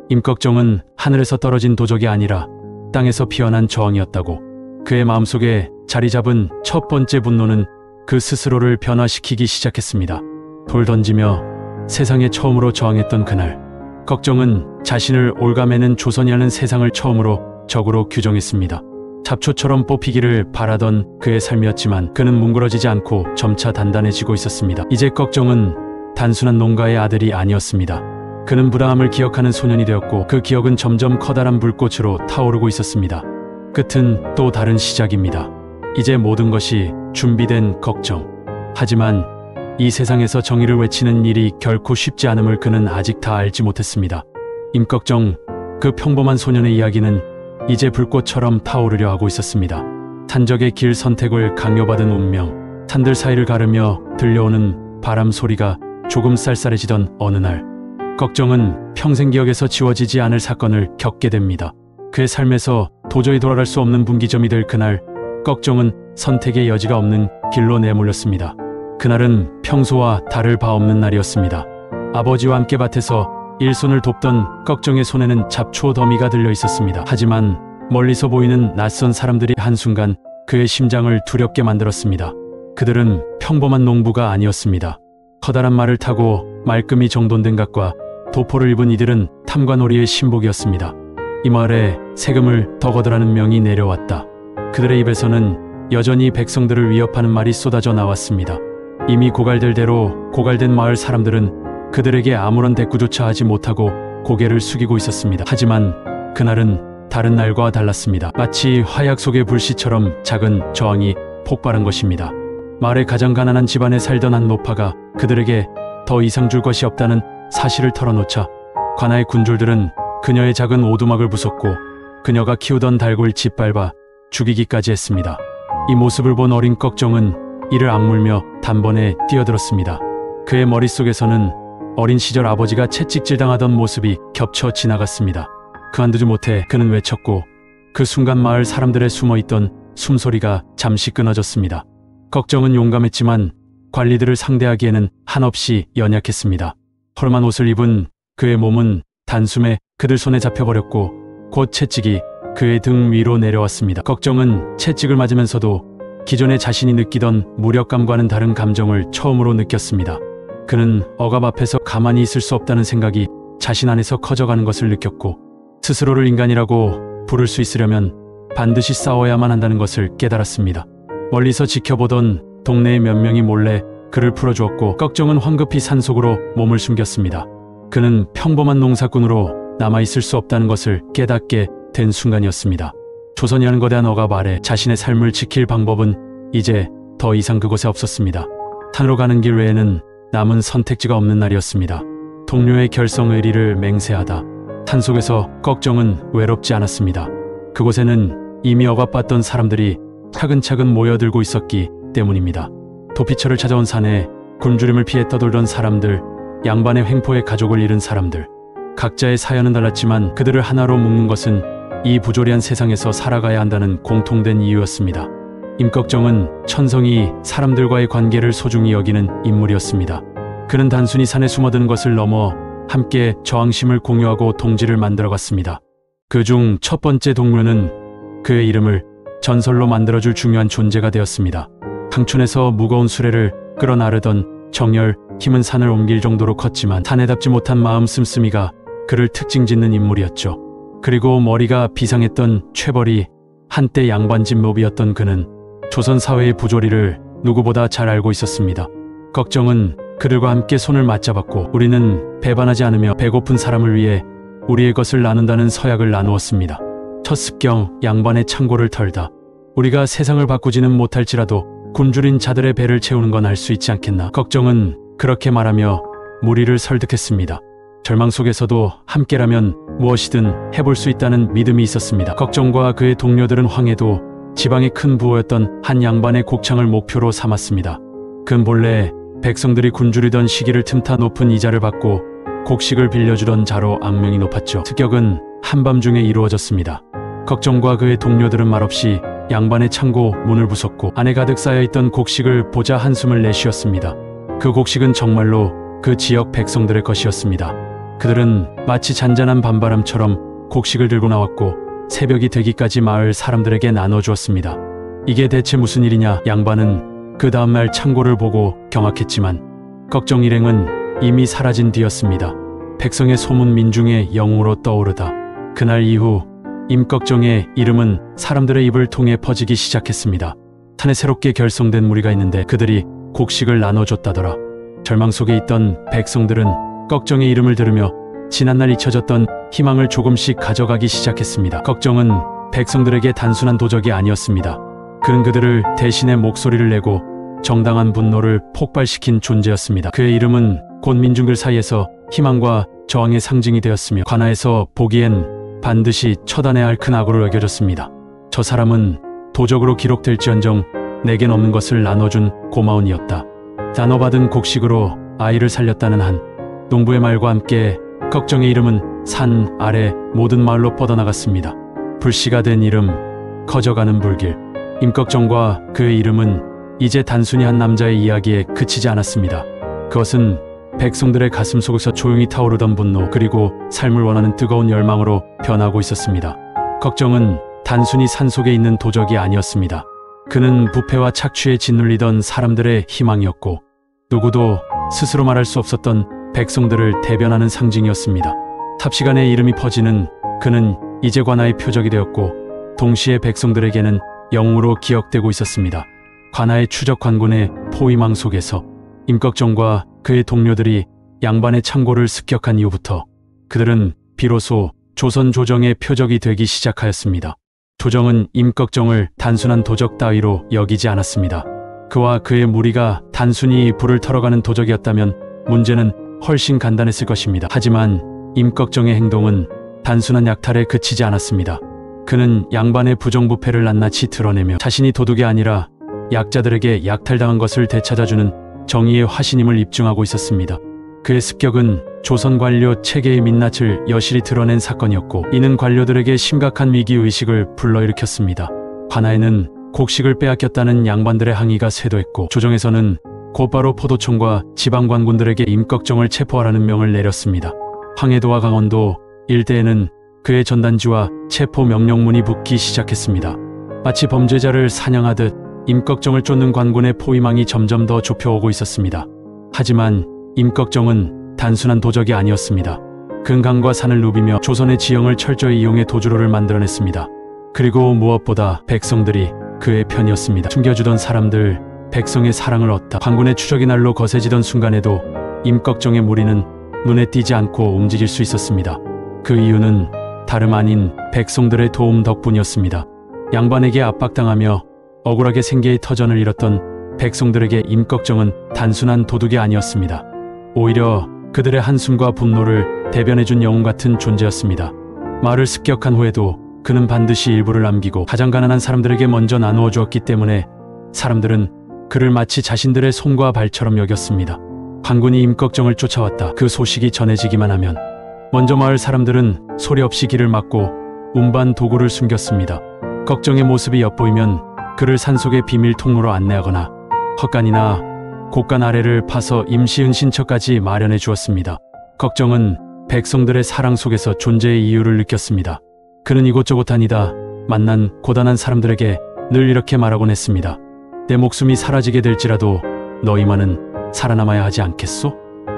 임꺽정은 하늘에서 떨어진 도적이 아니라 땅에서 피어난 저항이었다고. 그의 마음속에 자리 잡은 첫 번째 분노는 그 스스로를 변화시키기 시작했습니다. 돌 던지며 세상에 처음으로 저항했던 그날, 걱정은 자신을 올가매는 조선이라는 세상을 처음으로 적으로 규정했습니다. 잡초처럼 뽑히기를 바라던 그의 삶이었지만 그는 뭉그러지지 않고 점차 단단해지고 있었습니다. 이제 걱정은 단순한 농가의 아들이 아니었습니다. 그는 부당함을 기억하는 소년이 되었고 그 기억은 점점 커다란 불꽃으로 타오르고 있었습니다. 끝은 또 다른 시작입니다. 이제 모든 것이 준비된 걱정. 하지만 이 세상에서 정의를 외치는 일이 결코 쉽지 않음을 그는 아직 다 알지 못했습니다. 임꺽정, 그 평범한 소년의 이야기는 이제 불꽃처럼 타오르려 하고 있었습니다. 산적의 길 선택을 강요받은 운명, 산들 사이를 가르며 들려오는 바람 소리가 조금 쌀쌀해지던 어느 날, 걱정은 평생 기억에서 지워지지 않을 사건을 겪게 됩니다. 그의 삶에서 도저히 돌아갈 수 없는 분기점이 될 그날, 걱정은 선택의 여지가 없는 길로 내몰렸습니다. 그날은 평소와 다를 바 없는 날이었습니다. 아버지와 함께 밭에서 일손을 돕던 걱정의 손에는 잡초 더미가 들려 있었습니다. 하지만 멀리서 보이는 낯선 사람들이 한순간 그의 심장을 두렵게 만들었습니다. 그들은 평범한 농부가 아니었습니다. 커다란 말을 타고 말끔히 정돈된 갓과 도포를 입은 이들은 탐관오리의 신복이었습니다. 이 마을에 세금을 더 걷으라는 명이 내려왔다. 그들의 입에서는 여전히 백성들을 위협하는 말이 쏟아져 나왔습니다. 이미 고갈될 대로 고갈된 마을 사람들은 그들에게 아무런 대꾸조차 하지 못하고 고개를 숙이고 있었습니다. 하지만 그날은 다른 날과 달랐습니다. 마치 화약 속의 불씨처럼 작은 저항이 폭발한 것입니다. 마을의 가장 가난한 집안에 살던 한 노파가 그들에게 더 이상 줄 것이 없다는 사실을 털어놓자 관아의 군졸들은 그녀의 작은 오두막을 부쉈고 그녀가 키우던 닭을 짓밟아 죽이기까지 했습니다. 이 모습을 본 어린 걱정은 이를 악물며 단번에 뛰어들었습니다. 그의 머릿속에서는 어린 시절 아버지가 채찍질당하던 모습이 겹쳐 지나갔습니다. 그만두지 못해 그는 외쳤고 그 순간 마을 사람들의 숨어있던 숨소리가 잠시 끊어졌습니다. 걱정은 용감했지만 관리들을 상대하기에는 한없이 연약했습니다. 헐만 옷을 입은 그의 몸은 단숨에 그들 손에 잡혀버렸고 곧 채찍이 그의 등 위로 내려왔습니다. 걱정은 채찍을 맞으면서도 기존에 자신이 느끼던 무력감과는 다른 감정을 처음으로 느꼈습니다. 그는 억압 앞에서 가만히 있을 수 없다는 생각이 자신 안에서 커져가는 것을 느꼈고 스스로를 인간이라고 부를 수 있으려면 반드시 싸워야만 한다는 것을 깨달았습니다. 멀리서 지켜보던 동네의 몇 명이 몰래 그를 풀어주었고 걱정은 황급히 산속으로 몸을 숨겼습니다. 그는 평범한 농사꾼으로 남아있을 수 없다는 것을 깨닫게 된 순간이었습니다. 조선이라는 거대한 억압 아래 자신의 삶을 지킬 방법은 이제 더 이상 그곳에 없었습니다. 산으로 가는 길 외에는 남은 선택지가 없는 날이었습니다. 동료의 결성의리를 맹세하다 산속에서 걱정은 외롭지 않았습니다. 그곳에는 이미 억압받던 사람들이 차근차근 모여들고 있었기 때문입니다. 도피처를 찾아온 산에 굶주림을 피해 떠돌던 사람들, 양반의 횡포에 가족을 잃은 사람들, 각자의 사연은 달랐지만 그들을 하나로 묶는 것은 이 부조리한 세상에서 살아가야 한다는 공통된 이유였습니다. 임꺽정은 천성이 사람들과의 관계를 소중히 여기는 인물이었습니다. 그는 단순히 산에 숨어드는 것을 넘어 함께 저항심을 공유하고 동지를 만들어갔습니다. 그중 첫 번째 동료는 그의 이름을 전설로 만들어줄 중요한 존재가 되었습니다. 강촌에서 무거운 수레를 끌어나르던 정열, 힘은 산을 옮길 정도로 컸지만 산에답지 못한 마음 씀씀이가 그를 특징짓는 인물이었죠. 그리고 머리가 비상했던 최벌이 한때 양반집 노비였던 그는 조선 사회의 부조리를 누구보다 잘 알고 있었습니다. 걱정은 그들과 함께 손을 맞잡았고 우리는 배반하지 않으며 배고픈 사람을 위해 우리의 것을 나눈다는 서약을 나누었습니다. 첫 습경, 양반의 창고를 털다. 우리가 세상을 바꾸지는 못할지라도 굶주린 자들의 배를 채우는 건 할 수 있지 않겠나. 걱정은 그렇게 말하며 무리를 설득했습니다. 절망 속에서도 함께라면 무엇이든 해볼 수 있다는 믿음이 있었습니다. 걱정과 그의 동료들은 황해도 지방의 큰 부호였던 한 양반의 곡창을 목표로 삼았습니다. 그는 본래 백성들이 굶주리던 시기를 틈타 높은 이자를 받고 곡식을 빌려주던 자로 악명이 높았죠. 습격은 한밤중에 이루어졌습니다. 걱정과 그의 동료들은 말없이 양반의 창고 문을 부쉈고 안에 가득 쌓여있던 곡식을 보자 한숨을 내쉬었습니다. 그 곡식은 정말로 그 지역 백성들의 것이었습니다. 그들은 마치 잔잔한 밤바람처럼 곡식을 들고 나왔고 새벽이 되기까지 마을 사람들에게 나눠주었습니다. 이게 대체 무슨 일이냐. 양반은 그 다음날 창고를 보고 경악했지만 걱정 일행은 이미 사라진 뒤였습니다. 백성의 소문 민중의 영웅으로 떠오르다. 그날 이후 임꺽정의 이름은 사람들의 입을 통해 퍼지기 시작했습니다. 산에 새롭게 결성된 무리가 있는데 그들이 곡식을 나눠줬다더라. 절망 속에 있던 백성들은 걱정의 이름을 들으며 지난날 잊혀졌던 희망을 조금씩 가져가기 시작했습니다. 걱정은 백성들에게 단순한 도적이 아니었습니다. 그는 그들을 대신해 목소리를 내고 정당한 분노를 폭발시킨 존재였습니다. 그의 이름은 곧 민중들 사이에서 희망과 저항의 상징이 되었으며 관아에서 보기엔 반드시 처단해야 할 큰 악으로 여겨졌습니다. 저 사람은 도적으로 기록될지언정 내겐 없는 것을 나눠준 고마운 이였다. 나눠받은 곡식으로 아이를 살렸다는 한 농부의 말과 함께 걱정의 이름은 산 아래 모든 마을로 뻗어나갔습니다. 불씨가 된 이름, 커져가는 불길. 임꺽정과 그의 이름은 이제 단순히 한 남자의 이야기에 그치지 않았습니다. 그것은 백성들의 가슴 속에서 조용히 타오르던 분노 그리고 삶을 원하는 뜨거운 열망으로 변하고 있었습니다. 걱정은 단순히 산속에 있는 도적이 아니었습니다. 그는 부패와 착취에 짓눌리던 사람들의 희망이었고 누구도 스스로 말할 수 없었던 백성들을 대변하는 상징이었습니다. 삽시간에 이름이 퍼지는 그는 이제 관아의 표적이 되었고 동시에 백성들에게는 영웅으로 기억되고 있었습니다. 관아의 추적 관군의 포위망 속에서 임꺽정과 그의 동료들이 양반의 창고를 습격한 이후부터 그들은 비로소 조선 조정의 표적이 되기 시작하였습니다. 조정은 임꺽정을 단순한 도적 따위로 여기지 않았습니다. 그와 그의 무리가 단순히 불을 털어가는 도적이었다면 문제는 훨씬 간단했을 것입니다. 하지만 임꺽정의 행동은 단순한 약탈에 그치지 않았습니다. 그는 양반의 부정부패를 낱낱이 드러내며 자신이 도둑이 아니라 약자들에게 약탈당한 것을 되찾아주는 정의의 화신임을 입증하고 있었습니다. 그의 습격은 조선 관료 체계의 민낯을 여실히 드러낸 사건이었고 이는 관료들에게 심각한 위기의식을 불러일으켰습니다. 관아에는 곡식을 빼앗겼다는 양반들의 항의가 쇄도했고 조정에서는 곧바로 포도청과 지방관군들에게 임꺽정을 체포하라는 명을 내렸습니다. 황해도와 강원도 일대에는 그의 전단지와 체포 명령문이 붙기 시작했습니다. 마치 범죄자를 사냥하듯 임꺽정을 쫓는 관군의 포위망이 점점 더 좁혀오고 있었습니다. 하지만 임꺽정은 단순한 도적이 아니었습니다. 그는 강과 산을 누비며 조선의 지형을 철저히 이용해 도주로를 만들어냈습니다. 그리고 무엇보다 백성들이 그의 편이었습니다. 숨겨주던 사람들, 백성의 사랑을 얻다. 관군의 추적이 날로 거세지던 순간에도 임꺽정의 무리는 눈에 띄지 않고 움직일 수 있었습니다. 그 이유는 다름 아닌 백성들의 도움 덕분이었습니다. 양반에게 압박당하며 억울하게 생계의 터전을 잃었던 백성들에게 임꺽정은 단순한 도둑이 아니었습니다. 오히려 그들의 한숨과 분노를 대변해준 영웅 같은 존재였습니다. 마을을 습격한 후에도 그는 반드시 일부를 남기고 가장 가난한 사람들에게 먼저 나누어 주었기 때문에 사람들은 그를 마치 자신들의 손과 발처럼 여겼습니다. 관군이 임꺽정을 쫓아왔다. 그 소식이 전해지기만 하면 먼저 마을 사람들은 소리 없이 길을 막고 운반 도구를 숨겼습니다. 걱정의 모습이 엿보이면 그를 산속의 비밀 통로로 안내하거나 헛간이나 곡간 아래를 파서 임시 은신처까지 마련해 주었습니다. 걱정은 백성들의 사랑 속에서 존재의 이유를 느꼈습니다. 그는 이곳저곳 다니다 만난 고단한 사람들에게 늘 이렇게 말하곤 했습니다. 내 목숨이 사라지게 될지라도 너희만은 살아남아야 하지 않겠소?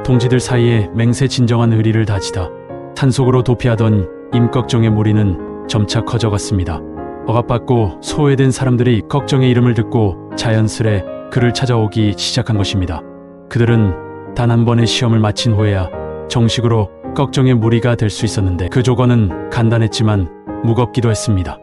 동지들 사이에 맹세 진정한 의리를 다지다 산속으로 도피하던 임꺽정의 무리는 점차 커져갔습니다. 억압받고 소외된 사람들이 걱정의 이름을 듣고 자연스레 그를 찾아오기 시작한 것입니다. 그들은 단 한 번의 시험을 마친 후에야 정식으로 걱정의 무리가 될 수 있었는데 그 조건은 간단했지만 무겁기도 했습니다.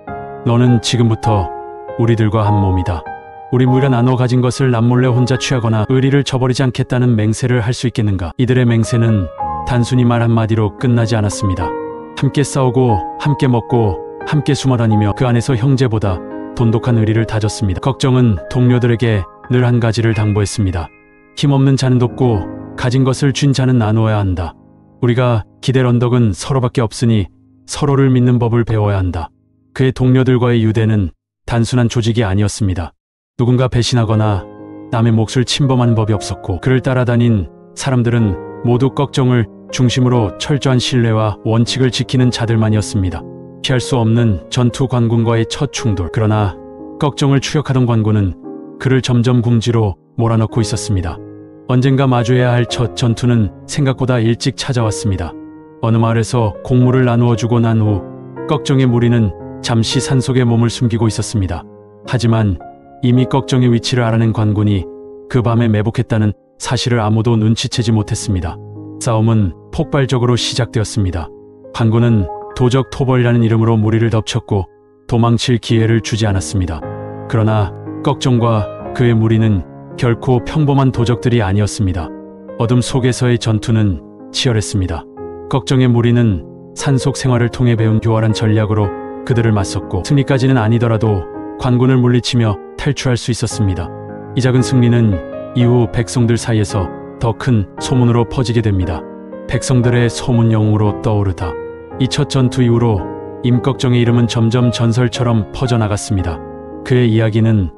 너는 지금부터 우리들과 한 몸이다. 우리 무리가 나눠 가진 것을 남몰래 혼자 취하거나 의리를 저버리지 않겠다는 맹세를 할 수 있겠는가? 이들의 맹세는 단순히 말 한마디로 끝나지 않았습니다. 함께 싸우고 함께 먹고 함께 숨어다니며 그 안에서 형제보다 돈독한 의리를 다졌습니다. 걱정은 동료들에게 늘 한 가지를 당부했습니다. 힘없는 자는 돕고 가진 것을 쥔 자는 나누어야 한다. 우리가 기댈 언덕은 서로밖에 없으니 서로를 믿는 법을 배워야 한다. 그의 동료들과의 유대는 단순한 조직이 아니었습니다. 누군가 배신하거나 남의 몫을 침범하는 법이 없었고 그를 따라다닌 사람들은 모두 걱정을 중심으로 철저한 신뢰와 원칙을 지키는 자들만이었습니다. 피할 수 없는 전투 관군과의 첫 충돌. 그러나 걱정을 추격하던 관군은 그를 점점 궁지로 몰아넣고 있었습니다. 언젠가 마주해야 할 첫 전투는 생각보다 일찍 찾아왔습니다. 어느 마을에서 곡물을 나누어 주고 난 후 걱정의 무리는 잠시 산속에 몸을 숨기고 있었습니다. 하지만 이미 걱정의 위치를 알아낸 관군이 그 밤에 매복했다는 사실을 아무도 눈치채지 못했습니다. 싸움은 폭발적으로 시작되었습니다. 관군은 도적 토벌이라는 이름으로 무리를 덮쳤고 도망칠 기회를 주지 않았습니다. 그러나 걱정과 그의 무리는 결코 평범한 도적들이 아니었습니다. 어둠 속에서의 전투는 치열했습니다. 걱정의 무리는 산속 생활을 통해 배운 교활한 전략으로 그들을 맞섰고 승리까지는 아니더라도 관군을 물리치며 탈출할 수 있었습니다. 이 작은 승리는 이후 백성들 사이에서 더 큰 소문으로 퍼지게 됩니다. 백성들의 소문 영웅으로 떠오르다. 이 첫 전투 이후로 임꺽정의 이름은 점점 전설처럼 퍼져나갔습니다. 그의 이야기는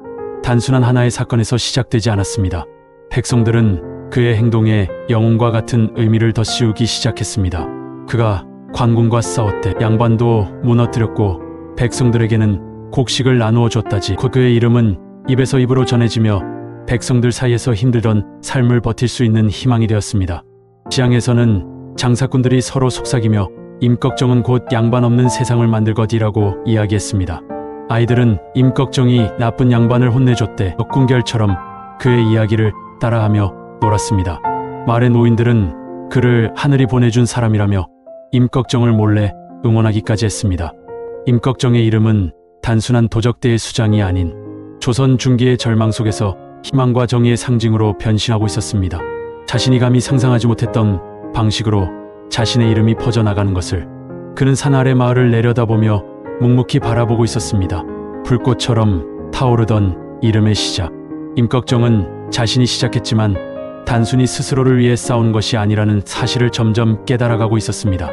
단순한 하나의 사건에서 시작되지 않았습니다. 백성들은 그의 행동에 영웅과 같은 의미를 덧씌우기 시작했습니다. 그가 관군과 싸웠대 양반도 무너뜨렸고 백성들에게는 곡식을 나누어 줬다지. 그의 이름은 입에서 입으로 전해지며 백성들 사이에서 힘들던 삶을 버틸 수 있는 희망이 되었습니다. 지향에서는 장사꾼들이 서로 속삭이며 임꺽정은 곧 양반 없는 세상을 만들 것이라고 이야기했습니다. 아이들은 임꺽정이 나쁜 양반을 혼내줬대 역군결처럼 그의 이야기를 따라하며 놀았습니다. 마을의 노인들은 그를 하늘이 보내준 사람이라며 임꺽정을 몰래 응원하기까지 했습니다. 임꺽정의 이름은 단순한 도적대의 수장이 아닌 조선 중기의 절망 속에서 희망과 정의의 상징으로 변신하고 있었습니다. 자신이 감히 상상하지 못했던 방식으로 자신의 이름이 퍼져나가는 것을 그는 산 아래 마을을 내려다보며 묵묵히 바라보고 있었습니다. 불꽃처럼 타오르던 이름의 시작. 임꺽정은 자신이 시작했지만 단순히 스스로를 위해 싸운 것이 아니라는 사실을 점점 깨달아가고 있었습니다.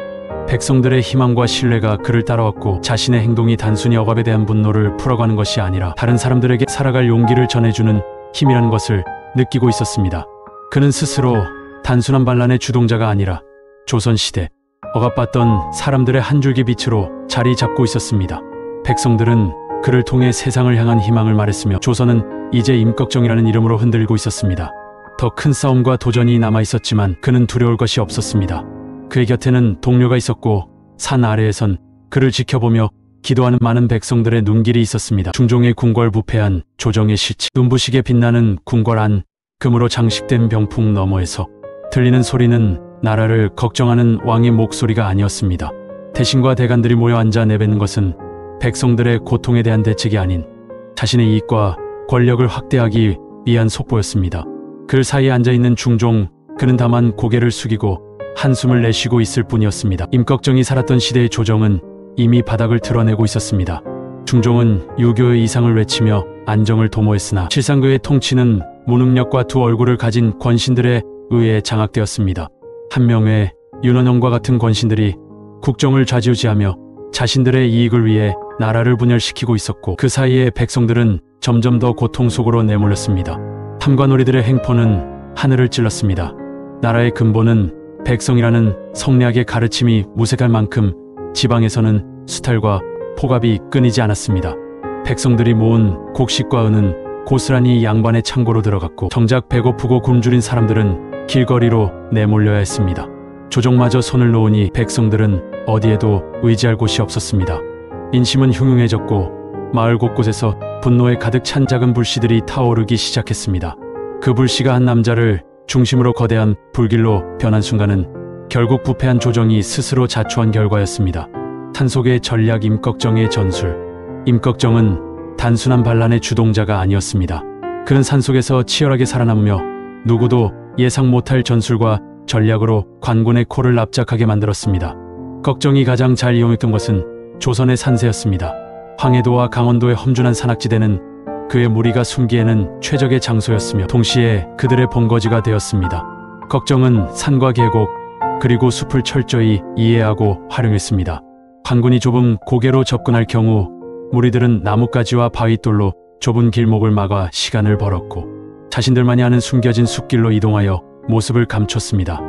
백성들의 희망과 신뢰가 그를 따라왔고 자신의 행동이 단순히 억압에 대한 분노를 풀어가는 것이 아니라 다른 사람들에게 살아갈 용기를 전해주는 힘이라는 것을 느끼고 있었습니다. 그는 스스로 단순한 반란의 주동자가 아니라 조선시대 억압받던 사람들의 한 줄기 빛으로 자리 잡고 있었습니다. 백성들은 그를 통해 세상을 향한 희망을 말했으며 조선은 이제 임꺽정이라는 이름으로 흔들고 있었습니다. 더 큰 싸움과 도전이 남아있었지만 그는 두려울 것이 없었습니다. 그의 곁에는 동료가 있었고 산 아래에선 그를 지켜보며 기도하는 많은 백성들의 눈길이 있었습니다. 중종의 궁궐부패한 조정의 실체, 눈부시게 빛나는 궁궐 안 금으로 장식된 병풍 너머에서 들리는 소리는 나라를 걱정하는 왕의 목소리가 아니었습니다. 대신과 대관들이 모여 앉아 내뱉는 것은 백성들의 고통에 대한 대책이 아닌 자신의 이익과 권력을 확대하기 위한 속보였습니다. 그 사이에 앉아있는 중종, 그는 다만 고개를 숙이고 한숨을 내쉬고 있을 뿐이었습니다. 임꺽정이 살았던 시대의 조정은 이미 바닥을 드러내고 있었습니다. 중종은 유교의 이상을 외치며 안정을 도모했으나 실상 그의 통치는 무능력과 두 얼굴을 가진 권신들에 의해 장악되었습니다. 한명회, 윤원영과 같은 권신들이 국정을 좌지우지하며 자신들의 이익을 위해 나라를 분열시키고 있었고 그 사이에 백성들은 점점 더 고통 속으로 내몰렸습니다. 탐관오리들의 행포는 하늘을 찔렀습니다. 나라의 근본은 백성이라는 성리학의 가르침이 무색할 만큼 지방에서는 수탈과 폭압이 끊이지 않았습니다. 백성들이 모은 곡식과 은은 고스란히 양반의 창고로 들어갔고 정작 배고프고 굶주린 사람들은 길거리로 내몰려야 했습니다. 조정마저 손을 놓으니 백성들은 어디에도 의지할 곳이 없었습니다. 인심은 흉흉해졌고 마을 곳곳에서 분노에 가득 찬 작은 불씨들이 타오르기 시작했습니다. 그 불씨가 한 남자를 중심으로 거대한 불길로 변한 순간은 결국 부패한 조정이 스스로 자초한 결과였습니다. 산속의 전략 임꺽정의 전술. 임꺽정은 단순한 반란의 주동자가 아니었습니다. 그는 산속에서 치열하게 살아남으며 누구도 예상 못할 전술과 전략으로 관군의 코를 납작하게 만들었습니다. 걱정이 가장 잘 이용했던 것은 조선의 산세였습니다. 황해도와 강원도의 험준한 산악지대는 그의 무리가 숨기에는 최적의 장소였으며 동시에 그들의 본거지가 되었습니다. 걱정은 산과 계곡 그리고 숲을 철저히 이해하고 활용했습니다. 관군이 좁은 고개로 접근할 경우 무리들은 나뭇가지와 바위돌로 좁은 길목을 막아 시간을 벌었고 자신들만이 아는 숨겨진 숲길로 이동하여 모습을 감췄습니다.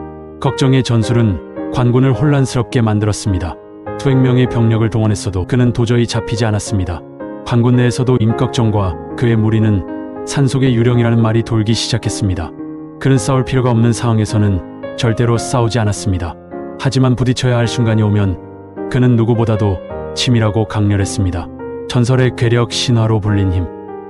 걱정의 전술은 관군을 혼란스럽게 만들었습니다. 수백 명의 병력을 동원했어도 그는 도저히 잡히지 않았습니다. 관군 내에서도 임꺽정과 그의 무리는 산속의 유령이라는 말이 돌기 시작했습니다. 그는 싸울 필요가 없는 상황에서는 절대로 싸우지 않았습니다. 하지만 부딪혀야 할 순간이 오면 그는 누구보다도 치밀하고 강렬했습니다. 전설의 괴력 신화로 불린 힘.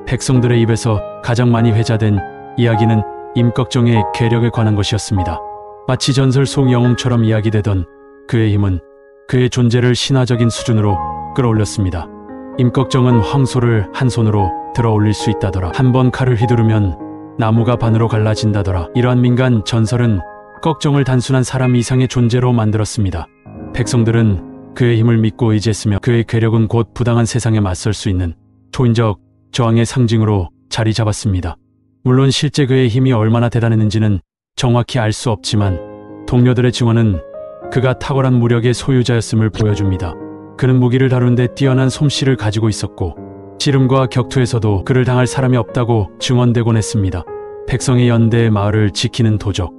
백성들의 입에서 가장 많이 회자된 이야기는 임꺽정의 괴력에 관한 것이었습니다. 마치 전설 속 영웅처럼 이야기되던 그의 힘은 그의 존재를 신화적인 수준으로 끌어올렸습니다. 임꺽정은 황소를 한 손으로 들어 올릴 수 있다더라. 한 번 칼을 휘두르면 나무가 반으로 갈라진다더라. 이러한 민간 전설은 걱정을 단순한 사람 이상의 존재로 만들었습니다. 백성들은 그의 힘을 믿고 의지했으며 그의 괴력은 곧 부당한 세상에 맞설 수 있는 초인적 저항의 상징으로 자리 잡았습니다. 물론 실제 그의 힘이 얼마나 대단했는지는 정확히 알 수 없지만 동료들의 증언은 그가 탁월한 무력의 소유자였음을 보여줍니다. 그는 무기를 다루는데 뛰어난 솜씨를 가지고 있었고 씨름과 격투에서도 그를 당할 사람이 없다고 증언되곤 했습니다. 백성의 연대의 마을을 지키는 도적.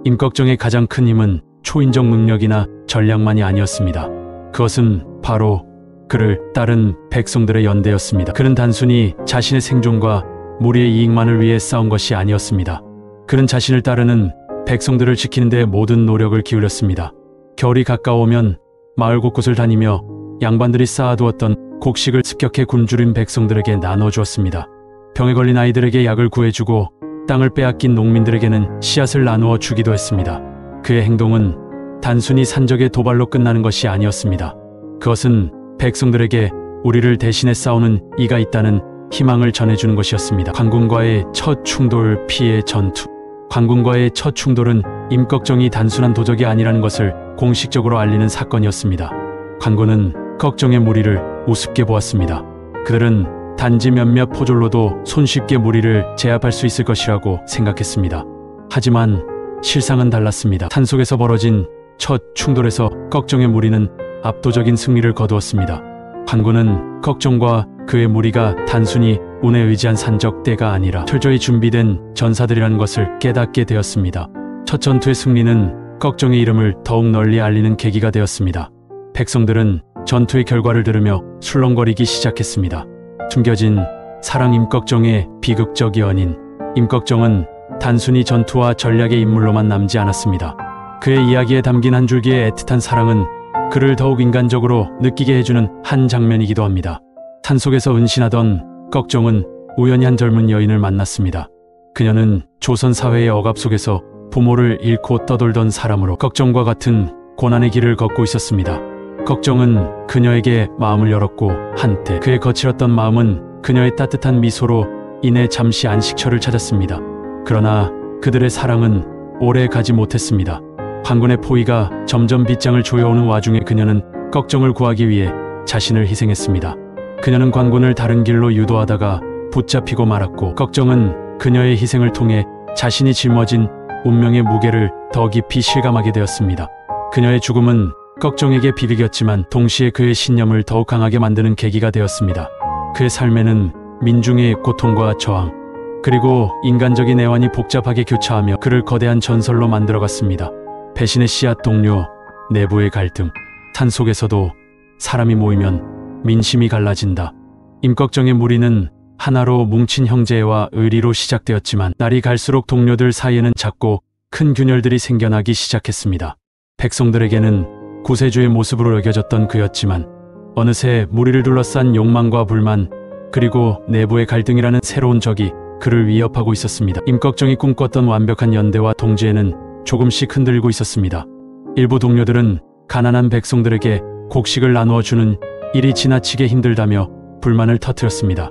임꺽정의 가장 큰 힘은 초인적 능력이나 전략만이 아니었습니다. 그것은 바로 그를 따른 백성들의 연대였습니다. 그는 단순히 자신의 생존과 무리의 이익만을 위해 싸운 것이 아니었습니다. 그는 자신을 따르는 백성들을 지키는 데 모든 노력을 기울였습니다. 겨울이 가까워오면 마을 곳곳을 다니며 양반들이 쌓아두었던 곡식을 습격해 굶주린 백성들에게 나눠주었습니다. 병에 걸린 아이들에게 약을 구해주고 땅을 빼앗긴 농민들에게는 씨앗을 나누어 주기도 했습니다. 그의 행동은 단순히 산적의 도발로 끝나는 것이 아니었습니다. 그것은 백성들에게 우리를 대신해 싸우는 이가 있다는 희망을 전해주는 것이었습니다. 관군과의 첫 충돌 피해 전투. 관군과의 첫 충돌은 임꺽정이 단순한 도적이 아니라는 것을 공식적으로 알리는 사건이었습니다. 관군은 걱정의 무리를 우습게 보았습니다. 그들은 단지 몇몇 포졸로도 손쉽게 무리를 제압할 수 있을 것이라고 생각했습니다. 하지만 실상은 달랐습니다. 산속에서 벌어진 첫 충돌에서 걱정의 무리는 압도적인 승리를 거두었습니다. 관군은 걱정과 그의 무리가 단순히 운에 의지한 산적대가 아니라 철저히 준비된 전사들이라는 것을 깨닫게 되었습니다. 첫 전투의 승리는 걱정의 이름을 더욱 널리 알리는 계기가 되었습니다. 백성들은 전투의 결과를 들으며 술렁거리기 시작했습니다. 숨겨진 사랑 임꺽정의 비극적 연인. 임꺽정은 단순히 전투와 전략의 인물로만 남지 않았습니다. 그의 이야기에 담긴 한 줄기의 애틋한 사랑은 그를 더욱 인간적으로 느끼게 해주는 한 장면이기도 합니다. 산속에서 은신하던 걱정은 우연히 한 젊은 여인을 만났습니다. 그녀는 조선 사회의 억압 속에서 부모를 잃고 떠돌던 사람으로 걱정과 같은 고난의 길을 걷고 있었습니다. 걱정은 그녀에게 마음을 열었고 한때 그의 거칠었던 마음은 그녀의 따뜻한 미소로 인해 잠시 안식처를 찾았습니다. 그러나 그들의 사랑은 오래 가지 못했습니다. 관군의 포위가 점점 빗장을 조여오는 와중에 그녀는 걱정을 구하기 위해 자신을 희생했습니다. 그녀는 관군을 다른 길로 유도하다가 붙잡히고 말았고 걱정은 그녀의 희생을 통해 자신이 짊어진 운명의 무게를 더 깊이 실감하게 되었습니다. 그녀의 죽음은 걱정에게 비극이었지만 동시에 그의 신념을 더욱 강하게 만드는 계기가 되었습니다. 그의 삶에는 민중의 고통과 저항, 그리고 인간적인 애환이 복잡하게 교차하며 그를 거대한 전설로 만들어갔습니다. 배신의 씨앗, 동료, 내부의 갈등. 산속에서도 사람이 모이면 민심이 갈라진다. 임꺽정의 무리는 하나로 뭉친 형제와 의리로 시작되었지만 날이 갈수록 동료들 사이에는 작고 큰 균열들이 생겨나기 시작했습니다. 백성들에게는 구세주의 모습으로 여겨졌던 그였지만 어느새 무리를 둘러싼 욕망과 불만, 그리고 내부의 갈등이라는 새로운 적이 그를 위협하고 있었습니다. 임꺽정이 꿈꿨던 완벽한 연대와 동지에는 조금씩 흔들리고 있었습니다. 일부 동료들은 가난한 백성들에게 곡식을 나누어 주는 일이 지나치게 힘들다며 불만을 터뜨렸습니다.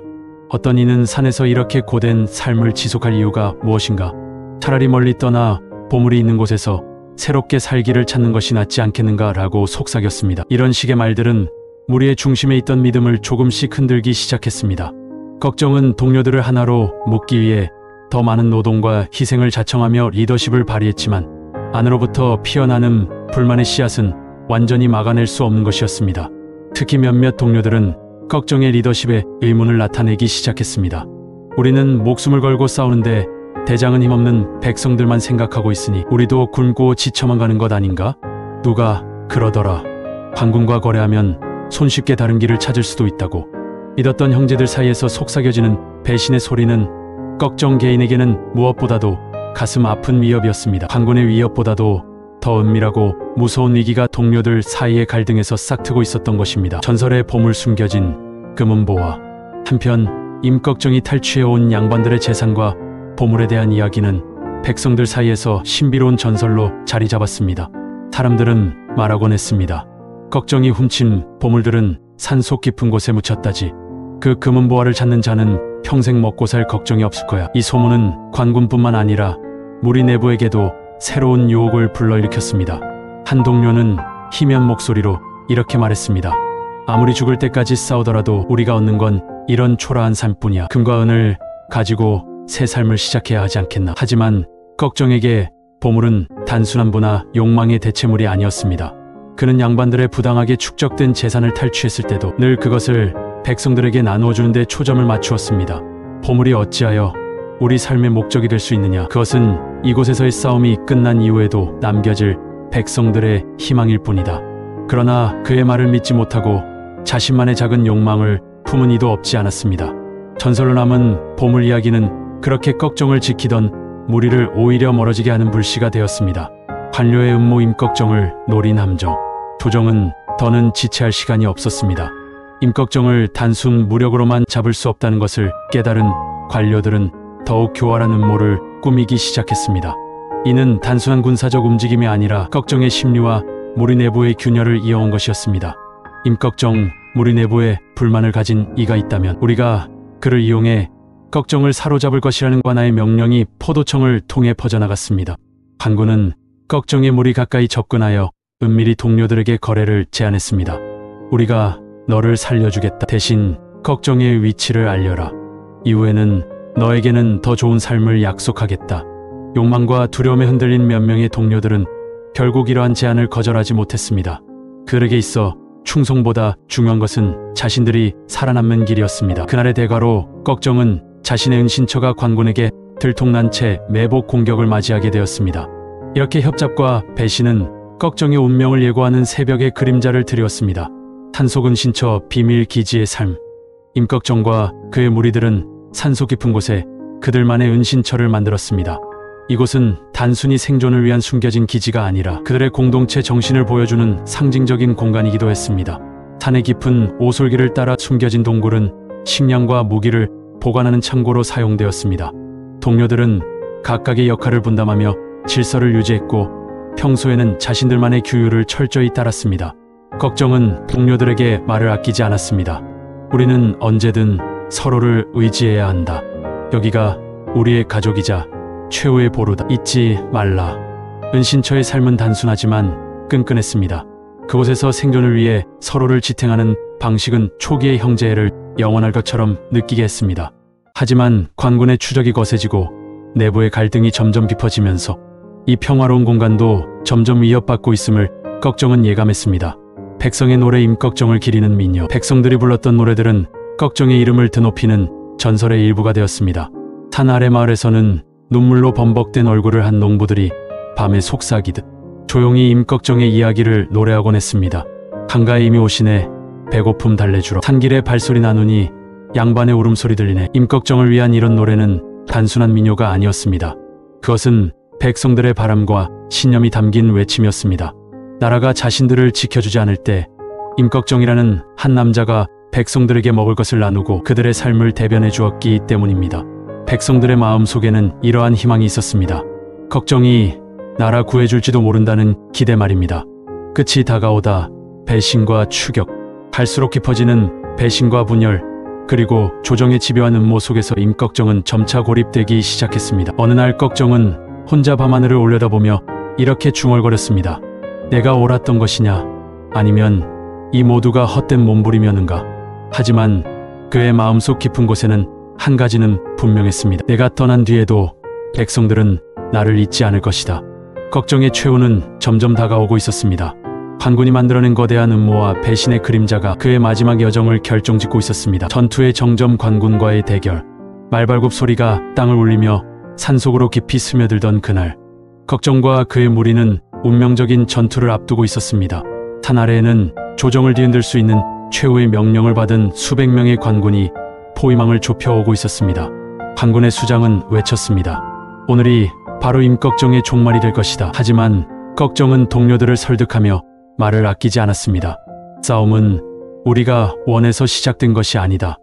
어떤 이는 산에서 이렇게 고된 삶을 지속할 이유가 무엇인가? 차라리 멀리 떠나 보물이 있는 곳에서 새롭게 살기를 찾는 것이 낫지 않겠는가라고 속삭였습니다. 이런 식의 말들은 무리의 중심에 있던 믿음을 조금씩 흔들기 시작했습니다. 걱정은 동료들을 하나로 묶기 위해 더 많은 노동과 희생을 자청하며 리더십을 발휘했지만 안으로부터 피어나는 불만의 씨앗은 완전히 막아낼 수 없는 것이었습니다. 특히 몇몇 동료들은 걱정의 리더십에 의문을 나타내기 시작했습니다. 우리는 목숨을 걸고 싸우는데 대장은 힘없는 백성들만 생각하고 있으니 우리도 굶고 지쳐만 가는 것 아닌가? 누가 그러더라. 관군과 거래하면 손쉽게 다른 길을 찾을 수도 있다고. 믿었던 형제들 사이에서 속삭여지는 배신의 소리는 걱정 개인에게는 무엇보다도 가슴 아픈 위협이었습니다. 관군의 위협보다도 더 은밀하고 무서운 위기가 동료들 사이의 갈등에서 싹트고 있었던 것입니다. 전설의 보물 숨겨진 금은보화. 한편 임꺽정이 탈취해온 양반들의 재산과 보물에 대한 이야기는 백성들 사이에서 신비로운 전설로 자리 잡았습니다. 사람들은 말하곤 했습니다. 걱정이 훔친 보물들은 산속 깊은 곳에 묻혔다지. 그 금은보화를 찾는 자는 평생 먹고 살 걱정이 없을 거야. 이 소문은 관군뿐만 아니라 무리 내부에게도 새로운 유혹을 불러일으켰습니다. 한 동료는 희미한 목소리로 이렇게 말했습니다. 아무리 죽을 때까지 싸우더라도 우리가 얻는 건 이런 초라한 삶뿐이야. 금과 은을 가지고 새 삶을 시작해야 하지 않겠나. 하지만 걱정에게 보물은 단순한 부나 욕망의 대체물이 아니었습니다. 그는 양반들의 부당하게 축적된 재산을 탈취했을 때도 늘 그것을 백성들에게 나누어주는 데 초점을 맞추었습니다. 보물이 어찌하여 우리 삶의 목적이 될 수 있느냐. 그것은 이곳에서의 싸움이 끝난 이후에도 남겨질 백성들의 희망일 뿐이다. 그러나 그의 말을 믿지 못하고 자신만의 작은 욕망을 품은 이도 없지 않았습니다. 전설로 남은 보물 이야기는 그렇게 걱정을 지키던 무리를 오히려 멀어지게 하는 불씨가 되었습니다. 관료의 음모 임꺽정을 노린 함정. 조정은 더는 지체할 시간이 없었습니다. 임꺽정을 단순 무력으로만 잡을 수 없다는 것을 깨달은 관료들은 더욱 교활한 음모를 꾸미기 시작했습니다. 이는 단순한 군사적 움직임이 아니라 걱정의 심리와 무리 내부의 균열을 이어온 것이었습니다. 임꺽정, 무리 내부에 불만을 가진 이가 있다면 우리가 그를 이용해 걱정을 사로잡을 것이라는 관아의 명령이 포도청을 통해 퍼져나갔습니다. 관군은 걱정의 무리 가까이 접근하여 은밀히 동료들에게 거래를 제안했습니다. 우리가 너를 살려주겠다. 대신 걱정의 위치를 알려라. 이후에는 너에게는 더 좋은 삶을 약속하겠다. 욕망과 두려움에 흔들린 몇 명의 동료들은 결국 이러한 제안을 거절하지 못했습니다. 그들에게 있어 충성보다 중요한 것은 자신들이 살아남는 길이었습니다. 그날의 대가로 걱정은 자신의 은신처가 관군에게 들통난 채 매복 공격을 맞이하게 되었습니다. 이렇게 협잡과 배신은 걱정의 운명을 예고하는 새벽의 그림자를 드리웠습니다. 산속 은신처 비밀 기지의 삶. 임꺽정과 그의 무리들은 산속 깊은 곳에 그들만의 은신처를 만들었습니다. 이곳은 단순히 생존을 위한 숨겨진 기지가 아니라 그들의 공동체 정신을 보여주는 상징적인 공간이기도 했습니다. 산의 깊은 오솔길을 따라 숨겨진 동굴은 식량과 무기를 보관하는 창고로 사용되었습니다. 동료들은 각각의 역할을 분담하며 질서를 유지했고 평소에는 자신들만의 규율을 철저히 따랐습니다. 걱정은 동료들에게 말을 아끼지 않았습니다. 우리는 언제든 서로를 의지해야 한다. 여기가 우리의 가족이자 최후의 보루다. 잊지 말라. 은신처의 삶은 단순하지만 끈끈했습니다. 그곳에서 생존을 위해 서로를 지탱하는 방식은 초기의 형제애를 영원할 것처럼 느끼게 했습니다. 하지만 관군의 추적이 거세지고 내부의 갈등이 점점 깊어지면서 이 평화로운 공간도 점점 위협받고 있음을 걱정은 예감했습니다. 백성의 노래 임꺽정을 기리는 민요. 백성들이 불렀던 노래들은 걱정의 이름을 드높이는 전설의 일부가 되었습니다. 산 아래 마을에서는 눈물로 범벅된 얼굴을 한 농부들이 밤에 속삭이듯 조용히 임꺽정의 이야기를 노래하곤 했습니다. 한가에 이미 오시네. 배고픔 달래주러. 산길에 발소리 나누니 양반의 울음소리 들리네. 임꺽정을 위한 이런 노래는 단순한 민요가 아니었습니다. 그것은 백성들의 바람과 신념이 담긴 외침이었습니다. 나라가 자신들을 지켜주지 않을 때 임꺽정이라는 한 남자가 백성들에게 먹을 것을 나누고 그들의 삶을 대변해 주었기 때문입니다. 백성들의 마음 속에는 이러한 희망이 있었습니다. 걱정이 나라 구해줄지도 모른다는 기대 말입니다. 끝이 다가오다 배신과 추격, 갈수록 깊어지는 배신과 분열, 그리고 조정의 집요한 음모 속에서 임꺽정은 점차 고립되기 시작했습니다. 어느 날 꺽정은 혼자 밤하늘을 올려다보며 이렇게 중얼거렸습니다. 내가 옳았던 것이냐, 아니면 이 모두가 헛된 몸부림이었는가. 하지만 그의 마음속 깊은 곳에는 한 가지는 분명했습니다. 내가 떠난 뒤에도 백성들은 나를 잊지 않을 것이다. 꺽정의 최후는 점점 다가오고 있었습니다. 관군이 만들어낸 거대한 음모와 배신의 그림자가 그의 마지막 여정을 결정짓고 있었습니다. 전투의 정점, 관군과의 대결, 말발굽 소리가 땅을 울리며 산속으로 깊이 스며들던 그날, 꺽정과 그의 무리는 운명적인 전투를 앞두고 있었습니다. 산 아래에는 조정을 뒤흔들 수 있는 최후의 명령을 받은 수백 명의 관군이 포위망을 좁혀오고 있었습니다. 관군의 수장은 외쳤습니다. 오늘이 바로 임꺽정의 종말이 될 것이다. 하지만 꺽정은 동료들을 설득하며 말을 아끼지 않았습니다. 싸움은 우리가 원해서 시작된 것이 아니다.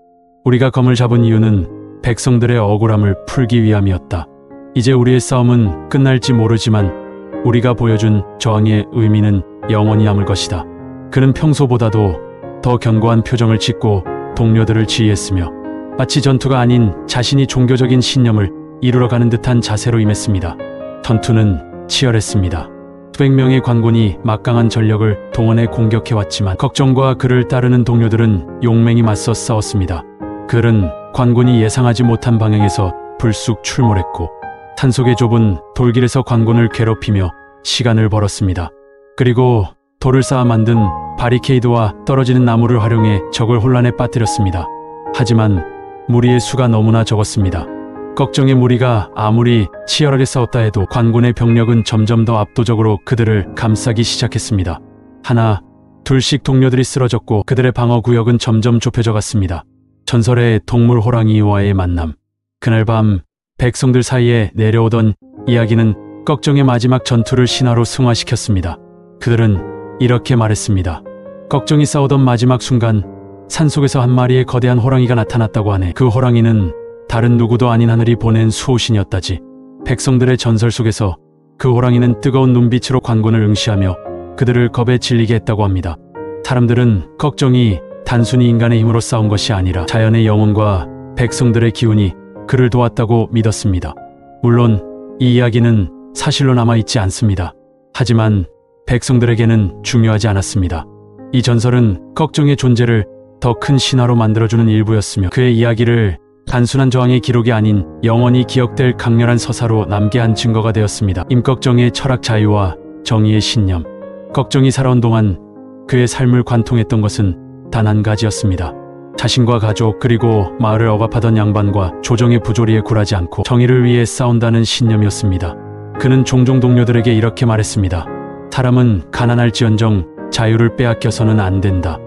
우리가 검을 잡은 이유는 백성들의 억울함을 풀기 위함이었다. 이제 우리의 싸움은 끝날지 모르지만 우리가 보여준 저항의 의미는 영원히 남을 것이다. 그는 평소보다도 더 견고한 표정을 짓고 동료들을 지휘했으며 마치 전투가 아닌 자신이 종교적인 신념을 이루어가는 듯한 자세로 임했습니다. 전투는 치열했습니다. 수백 명의 관군이 막강한 전력을 동원해 공격해왔지만 꺽정과 그를 따르는 동료들은 용맹히 맞서 싸웠습니다. 그들은 관군이 예상하지 못한 방향에서 불쑥 출몰했고 산속의 좁은 돌길에서 관군을 괴롭히며 시간을 벌었습니다. 그리고 돌을 쌓아 만든 바리케이드와 떨어지는 나무를 활용해 적을 혼란에 빠뜨렸습니다. 하지만 무리의 수가 너무나 적었습니다. 꺽정의 무리가 아무리 치열하게 싸웠다 해도 관군의 병력은 점점 더 압도적으로 그들을 감싸기 시작했습니다. 하나, 둘씩 동료들이 쓰러졌고 그들의 방어 구역은 점점 좁혀져 갔습니다. 전설의 동물 호랑이와의 만남. 그날 밤 백성들 사이에 내려오던 이야기는 꺽정의 마지막 전투를 신화로 승화시켰습니다. 그들은 이렇게 말했습니다. 꺽정이 싸우던 마지막 순간 산속에서 한 마리의 거대한 호랑이가 나타났다고 하네. 그 호랑이는 다른 누구도 아닌 하늘이 보낸 수호신이었다지. 백성들의 전설 속에서 그 호랑이는 뜨거운 눈빛으로 관군을 응시하며 그들을 겁에 질리게 했다고 합니다. 사람들은 꺽정이 단순히 인간의 힘으로 싸운 것이 아니라 자연의 영혼과 백성들의 기운이 그를 도왔다고 믿었습니다. 물론 이 이야기는 사실로 남아있지 않습니다. 하지만 백성들에게는 중요하지 않았습니다. 이 전설은 꺽정의 존재를 더 큰 신화로 만들어주는 일부였으며 그의 이야기를 단순한 저항의 기록이 아닌 영원히 기억될 강렬한 서사로 남게 한 증거가 되었습니다. 임꺽정의 철학, 자유와 정의의 신념. 꺽정이 살아온 동안 그의 삶을 관통했던 것은 단 한 가지였습니다. 자신과 가족 그리고 마을을 억압하던 양반과 조정의 부조리에 굴하지 않고 정의를 위해 싸운다는 신념이었습니다. 그는 종종 동료들에게 이렇게 말했습니다. 사람은 가난할지언정 자유를 빼앗겨서는 안 된다.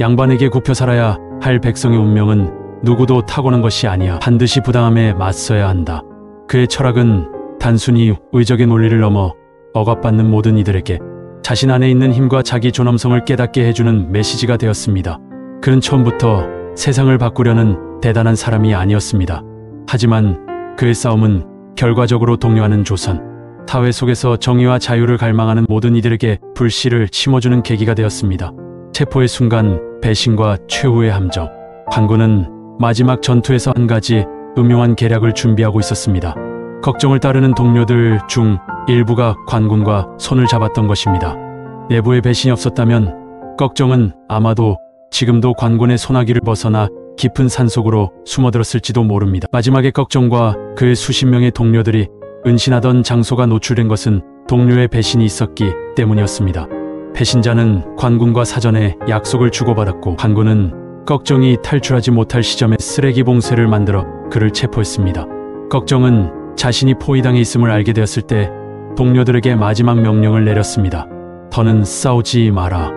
양반에게 굽혀 살아야 할 백성의 운명은 누구도 타고난 것이 아니야. 반드시 부당함에 맞서야 한다. 그의 철학은 단순히 의적의 논리를 넘어 억압받는 모든 이들에게 자신 안에 있는 힘과 자기 존엄성을 깨닫게 해주는 메시지가 되었습니다. 그는 처음부터 세상을 바꾸려는 대단한 사람이 아니었습니다. 하지만 그의 싸움은 결과적으로 동요하는 조선, 사회 속에서 정의와 자유를 갈망하는 모든 이들에게 불씨를 심어주는 계기가 되었습니다. 체포의 순간, 배신과 최후의 함정. 관군은 마지막 전투에서 한 가지 음흉한 계략을 준비하고 있었습니다. 꺽정을 따르는 동료들 중 일부가 관군과 손을 잡았던 것입니다. 내부에 배신이 없었다면 꺽정은 아마도 지금도 관군의 소나기를 벗어나 깊은 산속으로 숨어들었을지도 모릅니다. 마지막에 꺽정과 그의 수십 명의 동료들이 은신하던 장소가 노출된 것은 동료의 배신이 있었기 때문이었습니다. 배신자는 관군과 사전에 약속을 주고받았고 관군은 꺽정이 탈출하지 못할 시점에 쓰레기 봉쇄를 만들어 그를 체포했습니다. 꺽정은 자신이 포위당해 있음을 알게 되었을 때 동료들에게 마지막 명령을 내렸습니다. 더는 싸우지 마라.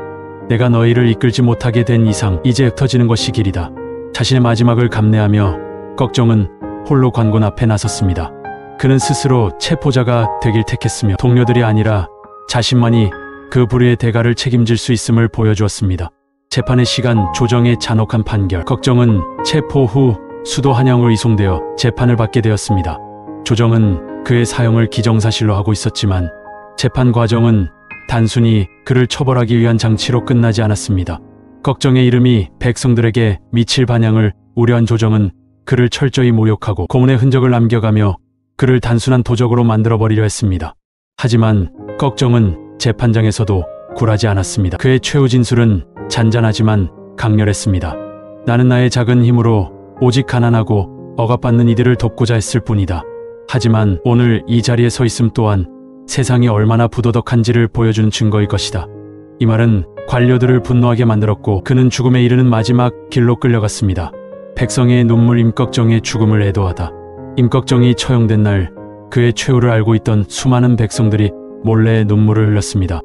내가 너희를 이끌지 못하게 된 이상 이제 흩어지는 것이 길이다. 자신의 마지막을 감내하며 꺽정은 홀로 관군 앞에 나섰습니다. 그는 스스로 체포자가 되길 택했으며 동료들이 아니라 자신만이 그 불의의 대가를 책임질 수 있음을 보여주었습니다. 재판의 시간, 조정의 잔혹한 판결. 꺽정은 체포 후 수도 한양으로 이송되어 재판을 받게 되었습니다. 조정은 그의 사형을 기정사실로 하고 있었지만 재판 과정은 단순히 그를 처벌하기 위한 장치로 끝나지 않았습니다. 걱정의 이름이 백성들에게 미칠 반향을 우려한 조정은 그를 철저히 모욕하고 고문의 흔적을 남겨가며 그를 단순한 도적으로 만들어버리려 했습니다. 하지만 걱정은 재판장에서도 굴하지 않았습니다. 그의 최후 진술은 잔잔하지만 강렬했습니다. 나는 나의 작은 힘으로 오직 가난하고 억압받는 이들을 돕고자 했을 뿐이다. 하지만 오늘 이 자리에 서 있음 또한 세상이 얼마나 부도덕한지를 보여주는 증거일 것이다. 이 말은 관료들을 분노하게 만들었고 그는 죽음에 이르는 마지막 길로 끌려갔습니다. 백성의 눈물 임꺽정의 죽음을 애도하다. 임꺽정이 처형된 날 그의 최후를 알고 있던 수많은 백성들이 몰래 눈물을 흘렸습니다.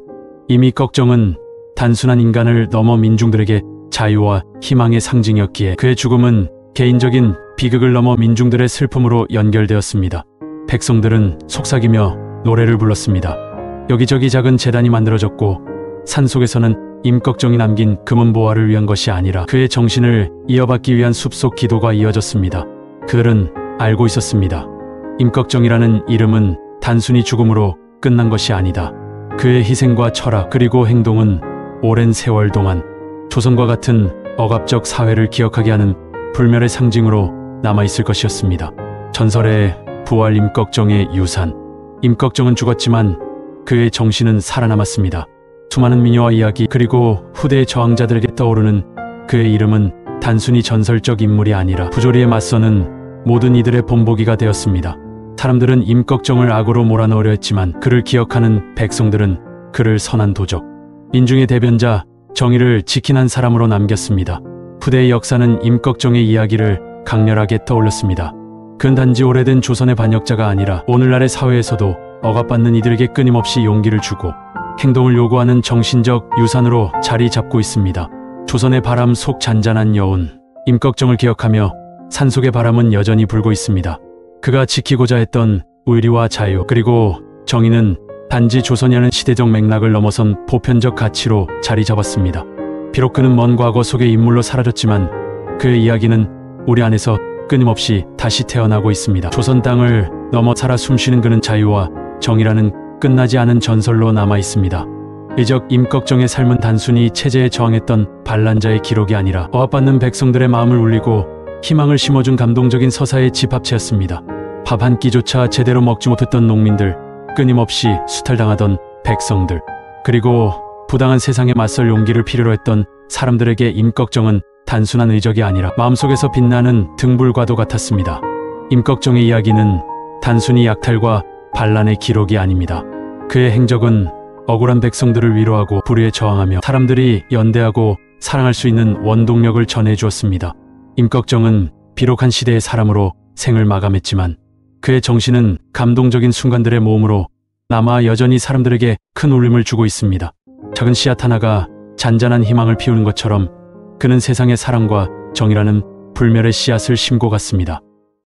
이미 걱정은 단순한 인간을 넘어 민중들에게 자유와 희망의 상징이었기에 그의 죽음은 개인적인 비극을 넘어 민중들의 슬픔으로 연결되었습니다. 백성들은 속삭이며 노래를 불렀습니다. 여기저기 작은 재단이 만들어졌고 산속에서는 임꺽정이 남긴 금은 보화를 위한 것이 아니라 그의 정신을 이어받기 위한 숲속 기도가 이어졌습니다. 그들은 알고 있었습니다. 임꺽정이라는 이름은 단순히 죽음으로 끝난 것이 아니다. 그의 희생과 철학 그리고 행동은 오랜 세월 동안 조선과 같은 억압적 사회를 기억하게 하는 불멸의 상징으로 남아있을 것이었습니다. 전설의 부활 임꺽정의 유산. 임꺽정은 죽었지만 그의 정신은 살아남았습니다. 수많은 미녀와 이야기 그리고 후대의 저항자들에게 떠오르는 그의 이름은 단순히 전설적 인물이 아니라 부조리에 맞서는 모든 이들의 본보기가 되었습니다. 사람들은 임꺽정을 악으로 몰아넣으려 했지만 그를 기억하는 백성들은 그를 선한 도적, 민중의 대변자, 정의를 지키는 사람으로 남겼습니다. 후대의 역사는 임꺽정의 이야기를 강렬하게 떠올렸습니다. 그는 단지 오래된 조선의 반역자가 아니라 오늘날의 사회에서도 억압받는 이들에게 끊임없이 용기를 주고 행동을 요구하는 정신적 유산으로 자리 잡고 있습니다. 조선의 바람 속 잔잔한 여운, 임꺽정을 기억하며 산속의 바람은 여전히 불고 있습니다. 그가 지키고자 했던 의리와 자유 그리고 정의는 단지 조선이라는 시대적 맥락을 넘어선 보편적 가치로 자리 잡았습니다. 비록 그는 먼 과거 속의 인물로 사라졌지만 그의 이야기는 우리 안에서 끊임없이 다시 태어나고 있습니다. 조선 땅을 넘어 살아 숨쉬는 그는 자유와 정의라는 끝나지 않은 전설로 남아 있습니다. 이적 임꺽정의 삶은 단순히 체제에 저항했던 반란자의 기록이 아니라 억압받는 백성들의 마음을 울리고 희망을 심어준 감동적인 서사의 집합체였습니다. 밥 한 끼조차 제대로 먹지 못했던 농민들, 끊임없이 수탈당하던 백성들, 그리고 부당한 세상에 맞설 용기를 필요로 했던 사람들에게 임꺽정은 단순한 의적이 아니라 마음속에서 빛나는 등불과도 같았습니다. 임꺽정의 이야기는 단순히 약탈과 반란의 기록이 아닙니다. 그의 행적은 억울한 백성들을 위로하고 불의에 저항하며 사람들이 연대하고 사랑할 수 있는 원동력을 전해주었습니다. 임꺽정은 비록 한 시대의 사람으로 생을 마감했지만 그의 정신은 감동적인 순간들의 모험으로 남아 여전히 사람들에게 큰 울림을 주고 있습니다. 작은 씨앗 하나가 잔잔한 희망을 피우는 것처럼 그는 세상의 사랑과 정의라는 불멸의 씨앗을 심고 갔습니다.